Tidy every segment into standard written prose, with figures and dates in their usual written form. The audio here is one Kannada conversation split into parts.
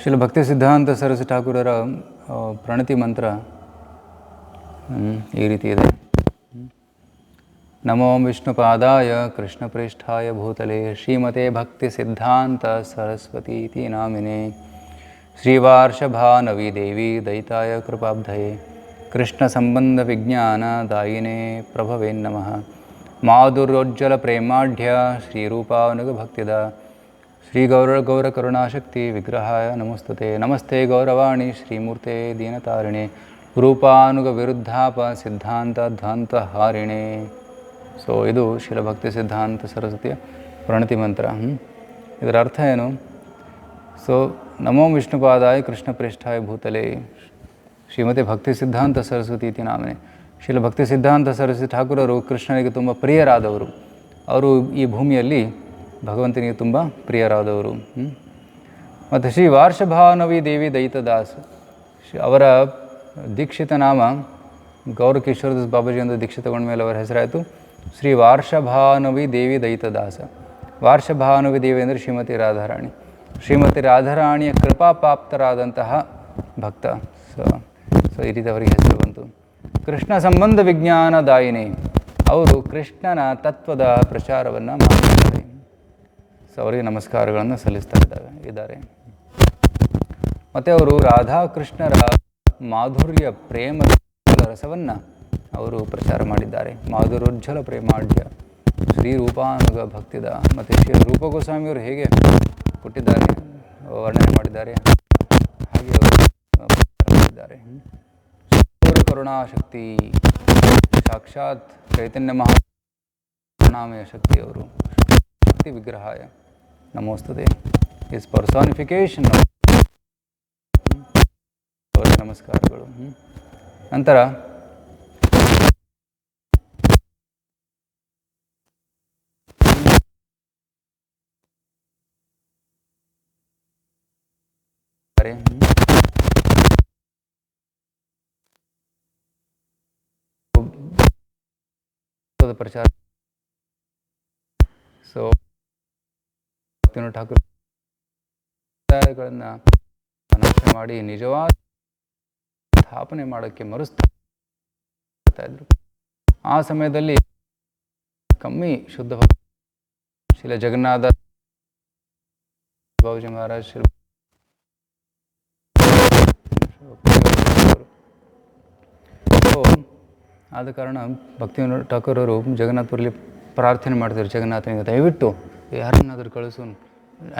ಶ್ರೀಲ ಭಕ್ತಿ ಸಿದ್ಧಾಂತ ಸರಸ್ವತಿ ಠಾಕೂರರ ಪ್ರಣತಿ ಮಂತ್ರ ಈ ರೀತಿ ಇದೆ. ನಮೋ ವಿಷ್ಣುಪಾದಾಯ ಕೃಷ್ಣಪ್ರೇಷ್ಠಾಯ ಭೂತಲೆ ಶ್ರೀಮತೆ ಭಕ್ತಿ ಸಿದ್ಧಾಂತ ಸರಸ್ವತೀತಿ ನಾಮಿನೇ ಶ್ರೀವಾರ್ಷಭಾನವಿ ದೇವಿ ದಯಿತಾಯ ಕೃಪಾಬ್ಧಯೇ ಕೃಷ್ಣ ಸಂಬಂಧ ವಿಜ್ಞಾನ ದಾಯಿನೇ ಪ್ರಭವೇ ನಮಃ. ಮಾಧುರ್ಯೋಜ್ವಲ ಪ್ರೇಮಾಢ್ಯ ಶ್ರೀರೂಪಾನುಗ ಭಕ್ತಿದ ಶ್ರೀ ಗೌರ ಕರುಣಾಶಕ್ತಿ ವಿಗ್ರಹಾಯ ನಮಸ್ತುತೆ. ನಮಸ್ತೆ ಗೌರವಾಣಿ ಶ್ರೀಮೂರ್ತೆ ದೀನತಾರಿಣೆ ರೂಪಾನುಗ ವಿರುದ್ಧಾಪ ಸಿದ್ಧಾಂತ ಧ್ವಂತ ಹಾರಿಣೆ. ಸೊ ಇದು ಶ್ರೀಲ ಭಕ್ತಿ ಸಿದ್ಧಾಂತ ಸರಸ್ವತಿಯ ಪ್ರಣತಿ ಮಂತ್ರ. ಇದರ ಅರ್ಥ ಏನು? ಸೊ ನಮೋ ವಿಷ್ಣುಪಾದಾಯ ಕೃಷ್ಣ ಪ್ರೇಷ್ಠಾಯ ಭೂತಲೆ ಶ್ರೀಮತಿ ಭಕ್ತಿ ಸಿದ್ಧಾಂತ ಸರಸ್ವತಿ ಇತಿ ನಾಮನೆ. ಶ್ರೀಲ ಭಕ್ತಿ ಸಿದ್ಧಾಂತ ಸರಸ್ವತಿ ಠಾಕೂರರು ಕೃಷ್ಣನಿಗೆ ತುಂಬ ಪ್ರಿಯರಾದವರು. ಅವರು ಈ ಭೂಮಿಯಲ್ಲಿ ಭಗವಂತನಿಗೆ ತುಂಬ ಪ್ರಿಯರಾದವರು. ಮತ್ತು ಶ್ರೀ ವಾರ್ಷಭಾನವಿ ದೇವಿ ದಯಿತದಾಸ್, ಅವರ ದೀಕ್ಷಿತ ನಾಮ ಗೌರ ಕಿಶೋರದಾಸ್ ಬಾಬಾಜಿ ಅಂತ ದೀಕ್ಷೆ ತಗೊಂಡ ಮೇಲೆ ಅವರ ಹೆಸರಾಯಿತು ಶ್ರೀ ವಾರ್ಷಭಾನವಿ ದೇವಿ ದಯಿತದಾಸ. ವಾರ್ಷಭಾನವಿ ದೇವಿ ಅಂದರೆ ಶ್ರೀಮತಿ ರಾಧಾರಾಣಿ. ಶ್ರೀಮತಿ ರಾಧಾರಾಣಿಯ ಕೃಪಾಪಾಪ್ತರಾದಂತಹ ಭಕ್ತ. ಸೊ ಈ ರೀತಿ ಅವರಿಗೆ ಹೆಸರು ಬಂತು. ಕೃಷ್ಣ ಸಂಬಂಧ ವಿಜ್ಞಾನದಾಯಿನಿ, ಅವರು ಕೃಷ್ಣನ ತತ್ವದ ಪ್ರಚಾರವನ್ನು ಮಾಡಿದ್ದಾರೆ. ಸೊ ಅವರಿಗೆ ನಮಸ್ಕಾರಗಳನ್ನು ಸಲ್ಲಿಸ್ತಾ ಇದ್ದಾರೆ. ಮತ್ತು ಅವರು ರಾಧಾಕೃಷ್ಣರ ಮಾಧುರ್ಯ ಪ್ರೇಮದ ರಸವನ್ನು ಅವರು ಪ್ರಚಾರ ಮಾಡಿದ್ದಾರೆ. ಮಾಧುರೋಜ್ವಲ ಪ್ರೇಮಾಢ್ಯ ಶ್ರೀ ರೂಪಾನುಗ ಭಕ್ತಿದ. ಮತ್ತು ಶ್ರೀ ರೂಪ ಗೋಸ್ವಾಮಿಯವರು ಹೇಗೆ ಕೊಟ್ಟಿದ್ದಾರೆ, ವರ್ಣನೆ ಮಾಡಿದ್ದಾರೆ, ಹಾಗೆ ಅವರು ಮಾಡಿದ್ದಾರೆ. ಗೌರ ಕರುಣಾಶಕ್ತಿ, ಸಾಕ್ಷಾತ್ ಚೈತನ್ಯ ಮಹಾನಾಮಯ ಶಕ್ತಿಯವರು ಶಕ್ತಿ ವಿಗ್ರಹಾಯ ನಮೋಸ್ತುತೆ. ಇಸ್ ಪರ್ಸಾನಿಫಿಕೇಶನ್ ಅವರಿಗೆ ನಮಸ್ಕಾರಗಳು. ನಂತರ ಪ್ರಚಾರ. ಸೊ ಠಾಕೂರ್ ನಾಶ ಮಾಡಿ ನಿಜವಾದ ಸ್ಥಾಪನೆ ಮಾಡೋಕ್ಕೆ ಮರುಸ್ತಾ ಇದ್ರು. ಆ ಸಮಯದಲ್ಲಿ ಕಮ್ಮಿ ಶುದ್ಧ ಶ್ರೀಲ ಜಗನ್ನಾಥ ಬಾಬುಜಿ ಮಹಾರಾಜ್ ಆದ ಕಾರಣ ಭಕ್ತಿ ಠಾಕೂರವರು ಜಗನ್ನಾಥಪುರಲ್ಲಿ ಪ್ರಾರ್ಥನೆ ಮಾಡ್ತಾರೆ. ಜಗನ್ನಾಥನಿಗೆ ದಯವಿಟ್ಟು ಯಾರನ್ನಾದರೂ ಕಳಿಸು,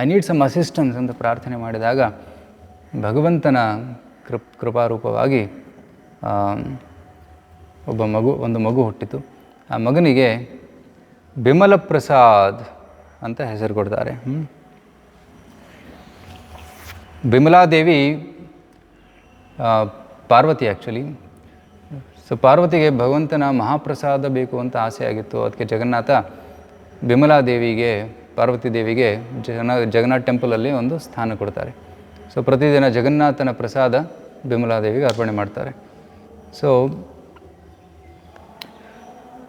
ಐ ನೀಡ್ ಸಮ್ ಅಸಿಸ್ಟೆನ್ಸ್ ಅಂತ ಪ್ರಾರ್ಥನೆ ಮಾಡಿದಾಗ ಭಗವಂತನ ಕೃಪಾರೂಪವಾಗಿ ಒಂದು ಮಗು ಹುಟ್ಟಿತು. ಆ ಮಗನಿಗೆ ಬಿಮಲ ಪ್ರಸಾದ್ ಅಂತ ಹೆಸರು ಕೊಡ್ತಾರೆ. ಬಿಮಲಾದೇವಿ ಪಾರ್ವತಿ ಆ್ಯಕ್ಚುಲಿ. ಸೊ ಪಾರ್ವತಿಗೆ ಭಗವಂತನ ಮಹಾಪ್ರಸಾದ ಬೇಕು ಅಂತ ಆಸೆ ಆಗಿತ್ತು. ಅದಕ್ಕೆ ಜಗನ್ನಾಥ ಬಿಮಲಾದೇವಿಗೆ, ಪಾರ್ವತಿ ದೇವಿಗೆ ಜಗನ್ನಾಥ ಟೆಂಪಲಲ್ಲಿ ಒಂದು ಸ್ಥಾನ ಕೊಡ್ತಾರೆ. ಸೊ ಪ್ರತಿದಿನ ಜಗನ್ನಾಥನ ಪ್ರಸಾದ ಬಿಮಲಾದೇವಿಗೆ ಅರ್ಪಣೆ ಮಾಡ್ತಾರೆ. ಸೊ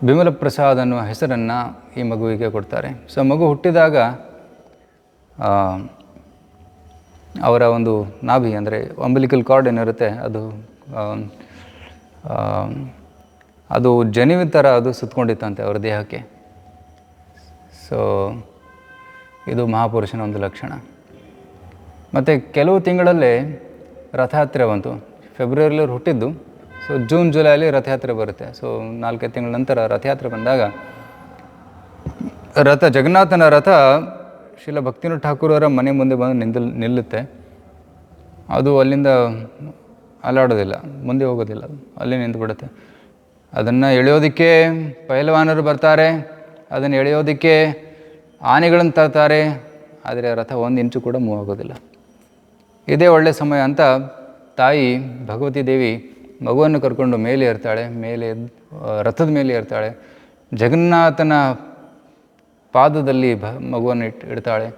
ಬಿಮಲ ಪ್ರಸಾದ್ ಅನ್ನುವ ಹೆಸರನ್ನು ಈ ಮಗುವಿಗೆ ಕೊಡ್ತಾರೆ. ಸೊ ಮಗು ಹುಟ್ಟಿದಾಗ ಅವರ ಒಂದು ನಾಭಿ ಅಂದರೆ ಅಂಬಿಲಿಕಲ್ ಕಾರ್ಡ್ ಏನಿರುತ್ತೆ ಅದು ಜನಿವಿ ಥರ ಅದು ಸುತ್ತಕೊಂಡಿತ್ತಂತೆ ಅವರ ದೇಹಕ್ಕೆ. ಸೊ ಇದು ಮಹಾಪುರುಷನ ಒಂದು ಲಕ್ಷಣ. ಮತ್ತು ಕೆಲವು ತಿಂಗಳಲ್ಲೇ ರಥಯಾತ್ರೆ ಬಂತು. ಫೆಬ್ರವರಿಲಿ ಹುಟ್ಟಿದ್ದು. ಸೊ ಜೂನ್ ಜುಲೈಲಿ ರಥಯಾತ್ರೆ ಬರುತ್ತೆ. ಸೊ 4-5 ತಿಂಗಳ ನಂತರ ರಥಯಾತ್ರೆ ಬಂದಾಗ ಜಗನ್ನಾಥನ ರಥ ಶ್ರೀಲ ಭಕ್ತಿನಾಥ ಠಾಕೂರರ ಮನೆ ಮುಂದೆ ಬಂದು ನಿಲ್ಲುತ್ತೆ. ಅದು ಅಲ್ಲಿಂದ ಅಲ್ಲಾಡೋದಿಲ್ಲ, ಮುಂದೆ ಹೋಗೋದಿಲ್ಲ, ಅಲ್ಲೇ ನಿಂತು ಬಿಡುತ್ತೆ. ಅದನ್ನು ಎಳೆಯೋದಕ್ಕೆ ಪೈಲವಾನರು ಬರ್ತಾರೆ, ಅದನ್ನು ಎಳೆಯೋದಕ್ಕೆ ಆನೆಗಳನ್ನು ತರ್ತಾರೆ, ಆದರೆ ರಥ 1 ಇಂಚು ಕೂಡ ಮೂವ್ ಆಗೋದಿಲ್ಲ. ಇದೇ ಒಳ್ಳೆಯ ಸಮಯ ಅಂತ ತಾಯಿ ಭಗವತಿ ದೇವಿ ಮಗುವನ್ನು ಕರ್ಕೊಂಡು ಮೇಲೆ ಏರ್ತಾಳೆ. ರಥದ ಮೇಲೆ ಏರ್ತಾಳೆ. ಜಗನ್ನಾಥನ ಪಾದದಲ್ಲಿ ಮಗುವನ್ನು ಇಡ್ತಾಳೆ.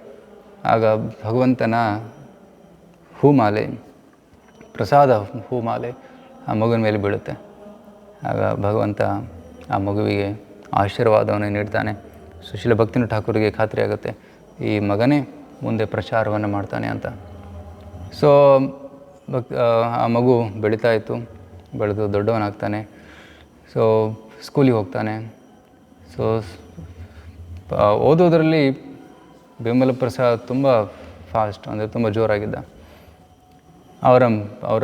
ಆಗ ಭಗವಂತನ ಹೂಮಾಲೆ, ಪ್ರಸಾದ ಹೂಮಾಲೆ ಆ ಮಗುವಿನ ಮೇಲೆ ಬೀಳುತ್ತೆ. ಆಗ ಭಗವಂತ ಆ ಮಗುವಿಗೆ ಆಶೀರ್ವಾದವನ್ನು ನೀಡ್ತಾನೆ. ಸುಶೀಲ ಭಕ್ತಿನಾಥ ಠಾಕೂರಿಗೆ ಖಾತ್ರಿ ಆಗುತ್ತೆ, ಈ ಮಗನೇ ಮುಂದೆ ಪ್ರಚಾರವನ್ನು ಮಾಡ್ತಾನೆ ಅಂತ. ಸೊ ಆ ಮಗು ಬೆಳೀತಾ ಇತ್ತು, ಬೆಳೆದು ದೊಡ್ಡವನಾಗ್ತಾನೆ. ಸೊ ಸ್ಕೂಲಿಗೆ ಹೋಗ್ತಾನೆ. ಸೊ ಓದೋದ್ರಲ್ಲಿ ಬೆಂಬಲ ಪ್ರಸಾದ್ ತುಂಬ ಫಾಸ್ಟ್, ಅಂದರೆ ತುಂಬ ಜೋರಾಗಿದ್ದ. ಅವರ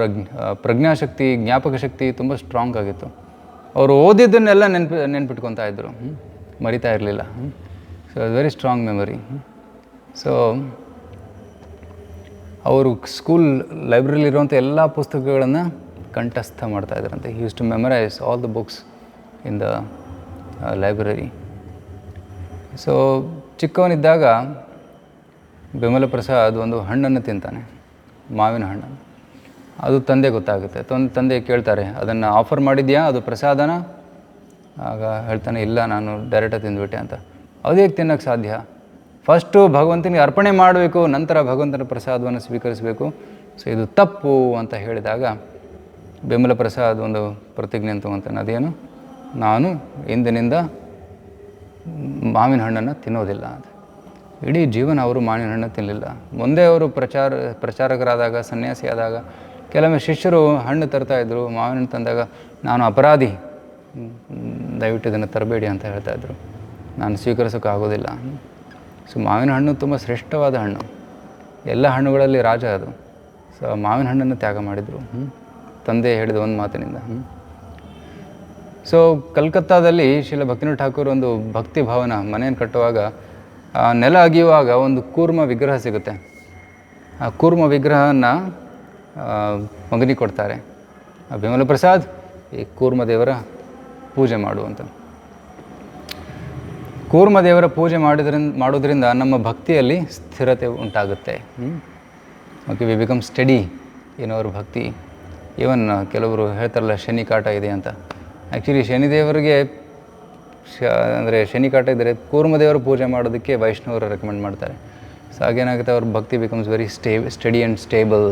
ಪ್ರಜ್ಞಾಶಕ್ತಿ, ಜ್ಞಾಪಕ ಶಕ್ತಿ ತುಂಬ ಸ್ಟ್ರಾಂಗ್ ಆಗಿತ್ತು. ಅವರು ಓದಿದ್ದನ್ನೆಲ್ಲ ನೆನ್ಪಿಟ್ಕೊತಾ ಇದ್ದರು, ಮರಿತಾ ಇರಲಿಲ್ಲ. So very strong memory. So ಅವರು ಸ್ಕೂಲ್ ಲೈಬ್ರರಿಲಿರುವಂಥ ಎಲ್ಲ ಪುಸ್ತಕಗಳನ್ನು ಕಂಠಸ್ಥ ಮಾಡ್ತಾಯಿದ್ರಂತೆ. He use to memorise all the books in the library. So ಚಿಕ್ಕವನಿದ್ದಾಗ ಬೆಂಬಲ ಪ್ರಸಾದ್ ಒಂದು ಹಣ್ಣನ್ನು ತಿಂತಾನೆ, ಮಾವಿನ ಹಣ್ಣನ್ನು. ಅದು ತಂದೆ ಗೊತ್ತಾಗುತ್ತೆ. ತಂದೆ ಕೇಳ್ತಾರೆ, ಅದನ್ನು ಆಫರ್ ಮಾಡಿದ್ಯಾ, ಅದು ಪ್ರಸಾದನ? ಆಗ ಹೇಳ್ತಾನೆ, ಇಲ್ಲ, ನಾನು ಡೈರೆಕ್ಟಾಗಿ ತಿಂದುಬಿಟ್ಟೆ ಅಂತ. ಅದು ಹೇಗೆ ತಿನ್ನೋಕ್ಕೆ ಸಾಧ್ಯ? ಫಸ್ಟು ಭಗವಂತನಿಗೆ ಅರ್ಪಣೆ ಮಾಡಬೇಕು, ನಂತರ ಭಗವಂತನ ಪ್ರಸಾದವನ್ನು ಸ್ವೀಕರಿಸಬೇಕು. ಸೊ ಇದು ತಪ್ಪು ಅಂತ ಹೇಳಿದಾಗ ಬೆಂಬಲ ಪ್ರಸಾದ್ ಒಂದು ಪ್ರತಿಜ್ಞೆ ತೊಗೊತಾನೆ. ಅದೇನು? ನಾನು ಇಂದಿನಿಂದ ಮಾವಿನ ಹಣ್ಣನ್ನು ತಿನ್ನೋದಿಲ್ಲ ಅಂತ. ಇಡೀ ಜೀವನ ಅವರು ಮಾವಿನ ಹಣ್ಣು ತಿನ್ನಲಿಲ್ಲ. ಮುಂದೆ ಅವರು ಪ್ರಚಾರಕರಾದಾಗ, ಸನ್ಯಾಸಿ ಆದಾಗ ಕೆಲವೊಮ್ಮೆ ಶಿಷ್ಯರು ಹಣ್ಣು ತರ್ತಾಯಿದ್ರು. ಮಾವಿನ ಹಣ್ಣು ತಂದಾಗ, ನಾನು ಅಪರಾಧಿ, ದಯವಿಟ್ಟು ಇದನ್ನು ತರಬೇಡಿ ಅಂತ ಹೇಳ್ತಾಯಿದ್ರು. ನಾನು ಸ್ವೀಕರಿಸೋಕ್ಕಾಗೋದಿಲ್ಲ. ಸೊ ಮಾವಿನ ಹಣ್ಣು ತುಂಬ ಶ್ರೇಷ್ಠವಾದ ಹಣ್ಣು, ಎಲ್ಲ ಹಣ್ಣುಗಳಲ್ಲಿ ರಾಜ ಅದು. ಸೊ ಮಾವಿನ ಹಣ್ಣನ್ನು ತ್ಯಾಗ ಮಾಡಿದರು, ತಂದೆ ಹೇಳಿದ ಒಂದು ಮಾತಿನಿಂದ. ಸೊ ಕಲ್ಕತ್ತಾದಲ್ಲಿ ಶ್ರೀಲ ಭಕ್ತಿನಾಥ್ ಠಾಕೂರ್ ಒಂದು ಭಕ್ತಿ ಭವನ ಮನೆಯನ್ನು ಕಟ್ಟುವಾಗ ನೆಲ ಅಗಿಯುವಾಗ ಒಂದು ಕೂರ್ಮ ವಿಗ್ರಹ ಸಿಗುತ್ತೆ. ಆ ಕೂರ್ಮ ವಿಗ್ರಹವನ್ನು ಮಗನಿಗೆ ಕೊಡ್ತಾರೆ. ಬೆಂಬಲ ಪ್ರಸಾದ್, ಈ ಕೂರ್ಮದೇವರ ಪೂಜೆ ಮಾಡುವಂಥ. ಕೂರ್ಮದೇವರ ಪೂಜೆ ಮಾಡೋದ್ರಿಂದ ನಮ್ಮ ಭಕ್ತಿಯಲ್ಲಿ ಸ್ಥಿರತೆ ಉಂಟಾಗುತ್ತೆ. Okay, we become study in our ಭಕ್ತಿ. ಈವನ್ ಕೆಲವರು ಹೇಳ್ತಾರಲ್ಲ ಶನಿ ಕಾಟ ಇದೆ ಅಂತ. ಆ್ಯಕ್ಚುಲಿ ಶನಿದೇವರಿಗೆ ಅಂದರೆ ಶನಿ ಕಾಟ ಇದ್ದರೆ ಕೂರ್ಮದೇವರ ಪೂಜೆ ಮಾಡೋದಕ್ಕೆ ವೈಷ್ಣವರು ರೆಕಮೆಂಡ್ ಮಾಡ್ತಾರೆ. ಸೊ ಹಾಗೇನಾಗುತ್ತೆ, ಅವ್ರ ಭಕ್ತಿ becomes very study and stable.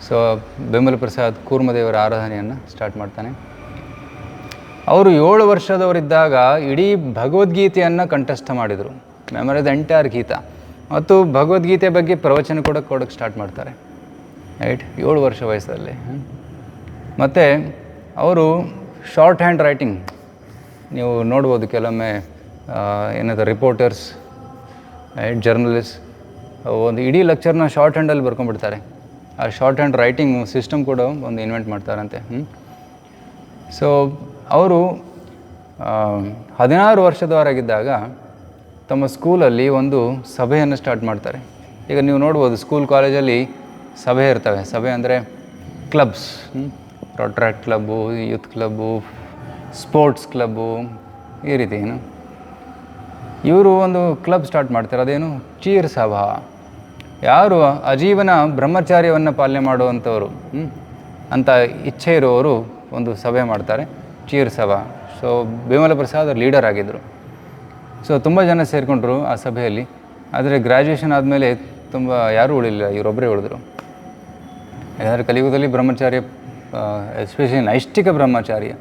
So ಬೆಂಬಲ ಪ್ರಸಾದ್ ಕೂರ್ಮದೇವರ ಆರಾಧನೆಯನ್ನು ಸ್ಟಾರ್ಟ್ ಮಾಡ್ತಾನೆ. ಅವರು 7 ವರ್ಷದವರಿದ್ದಾಗ ಇಡೀ ಭಗವದ್ಗೀತೆಯನ್ನು ಕಂಠಸ್ಥ ಮಾಡಿದರು. Memorise the entire Gita. ಮತ್ತು ಭಗವದ್ಗೀತೆ ಬಗ್ಗೆ ಪ್ರವಚನ ಕೂಡ ಕೊಡೋಕ್ಕೆ ಸ್ಟಾರ್ಟ್ ಮಾಡ್ತಾರೆ. ರೈಟ್, 7 ವರ್ಷ ವಯಸ್ಸಲ್ಲಿ. ಮತ್ತು ಅವರು ಶಾರ್ಟ್ ಹ್ಯಾಂಡ್ ರೈಟಿಂಗ್ ನೀವು ನೋಡ್ಬೋದು. ಕೆಲವೊಮ್ಮೆ ಏನಾದರೂ ರಿಪೋರ್ಟರ್ಸ್, ಜರ್ನಲಿಸ್ಟ್ ಒಂದು ಇಡೀ ಲೆಕ್ಚರ್ನ ಶಾರ್ಟ್ ಹ್ಯಾಂಡಲ್ಲಿ ಬರ್ಕೊಂಡ್ಬಿಡ್ತಾರೆ. ಆ ಶಾರ್ಟ್ ಹ್ಯಾಂಡ್ ರೈಟಿಂಗ್ ಸಿಸ್ಟಮ್ ಕೂಡ ಒಂದು ಇನ್ವೆಂಟ್ ಮಾಡ್ತಾರಂತೆ. ಸೊ ಅವರು 16 ವರ್ಷದವರಾಗಿದ್ದಾಗ ತಮ್ಮ ಸ್ಕೂಲಲ್ಲಿ ಒಂದು ಸಭೆಯನ್ನು ಸ್ಟಾರ್ಟ್ ಮಾಡ್ತಾರೆ. ಈಗ ನೀವು ನೋಡ್ಬೋದು, ಸ್ಕೂಲ್ ಕಾಲೇಜಲ್ಲಿ ಸಭೆ ಇರ್ತವೆ. ಸಭೆ ಅಂದರೆ clubs, Rotaract club, youth club, sports club, ಈ ರೀತಿ. ಇವರು ಒಂದು ಕ್ಲಬ್ ಸ್ಟಾರ್ಟ್ ಮಾಡ್ತಾರೆ. ಅದೇನು? ಚೀರ್ ಸಭಾ. ಯಾರು ಆಜೀವನ ಬ್ರಹ್ಮಚಾರ್ಯವನ್ನು ಪಾಲನೆ ಮಾಡುವಂಥವ್ರು ಅಂತ ಇಚ್ಛೆ ಇರುವವರು ಒಂದು ಸಭೆ ಮಾಡ್ತಾರೆ, ಚೀರ್ ಸಭಾ. ಸೊ ಬೆಂಬಲ ಪ್ರಸಾದ್ ಲೀಡರ್ ಆಗಿದ್ದರು. ಸೊ ತುಂಬ ಜನ ಸೇರಿಕೊಂಡ್ರು ಆ ಸಭೆಯಲ್ಲಿ. ಆದರೆ ಗ್ರ್ಯಾಜುಯೇಷನ್ ಆದಮೇಲೆ ತುಂಬ ಯಾರೂ ಉಳಿಲಿಲ್ಲ, ಇವರೊಬ್ಬರೇ ಉಳಿದ್ರು. ಯಾಕಂದರೆ ಕಲಿಯುಗದಲ್ಲಿ ಬ್ರಹ್ಮಚಾರ್ಯ, ಎಸ್ಪೆಷಲಿ ನೈಷ್ಠಿಕ ಬ್ರಹ್ಮಚಾರ್ಯ,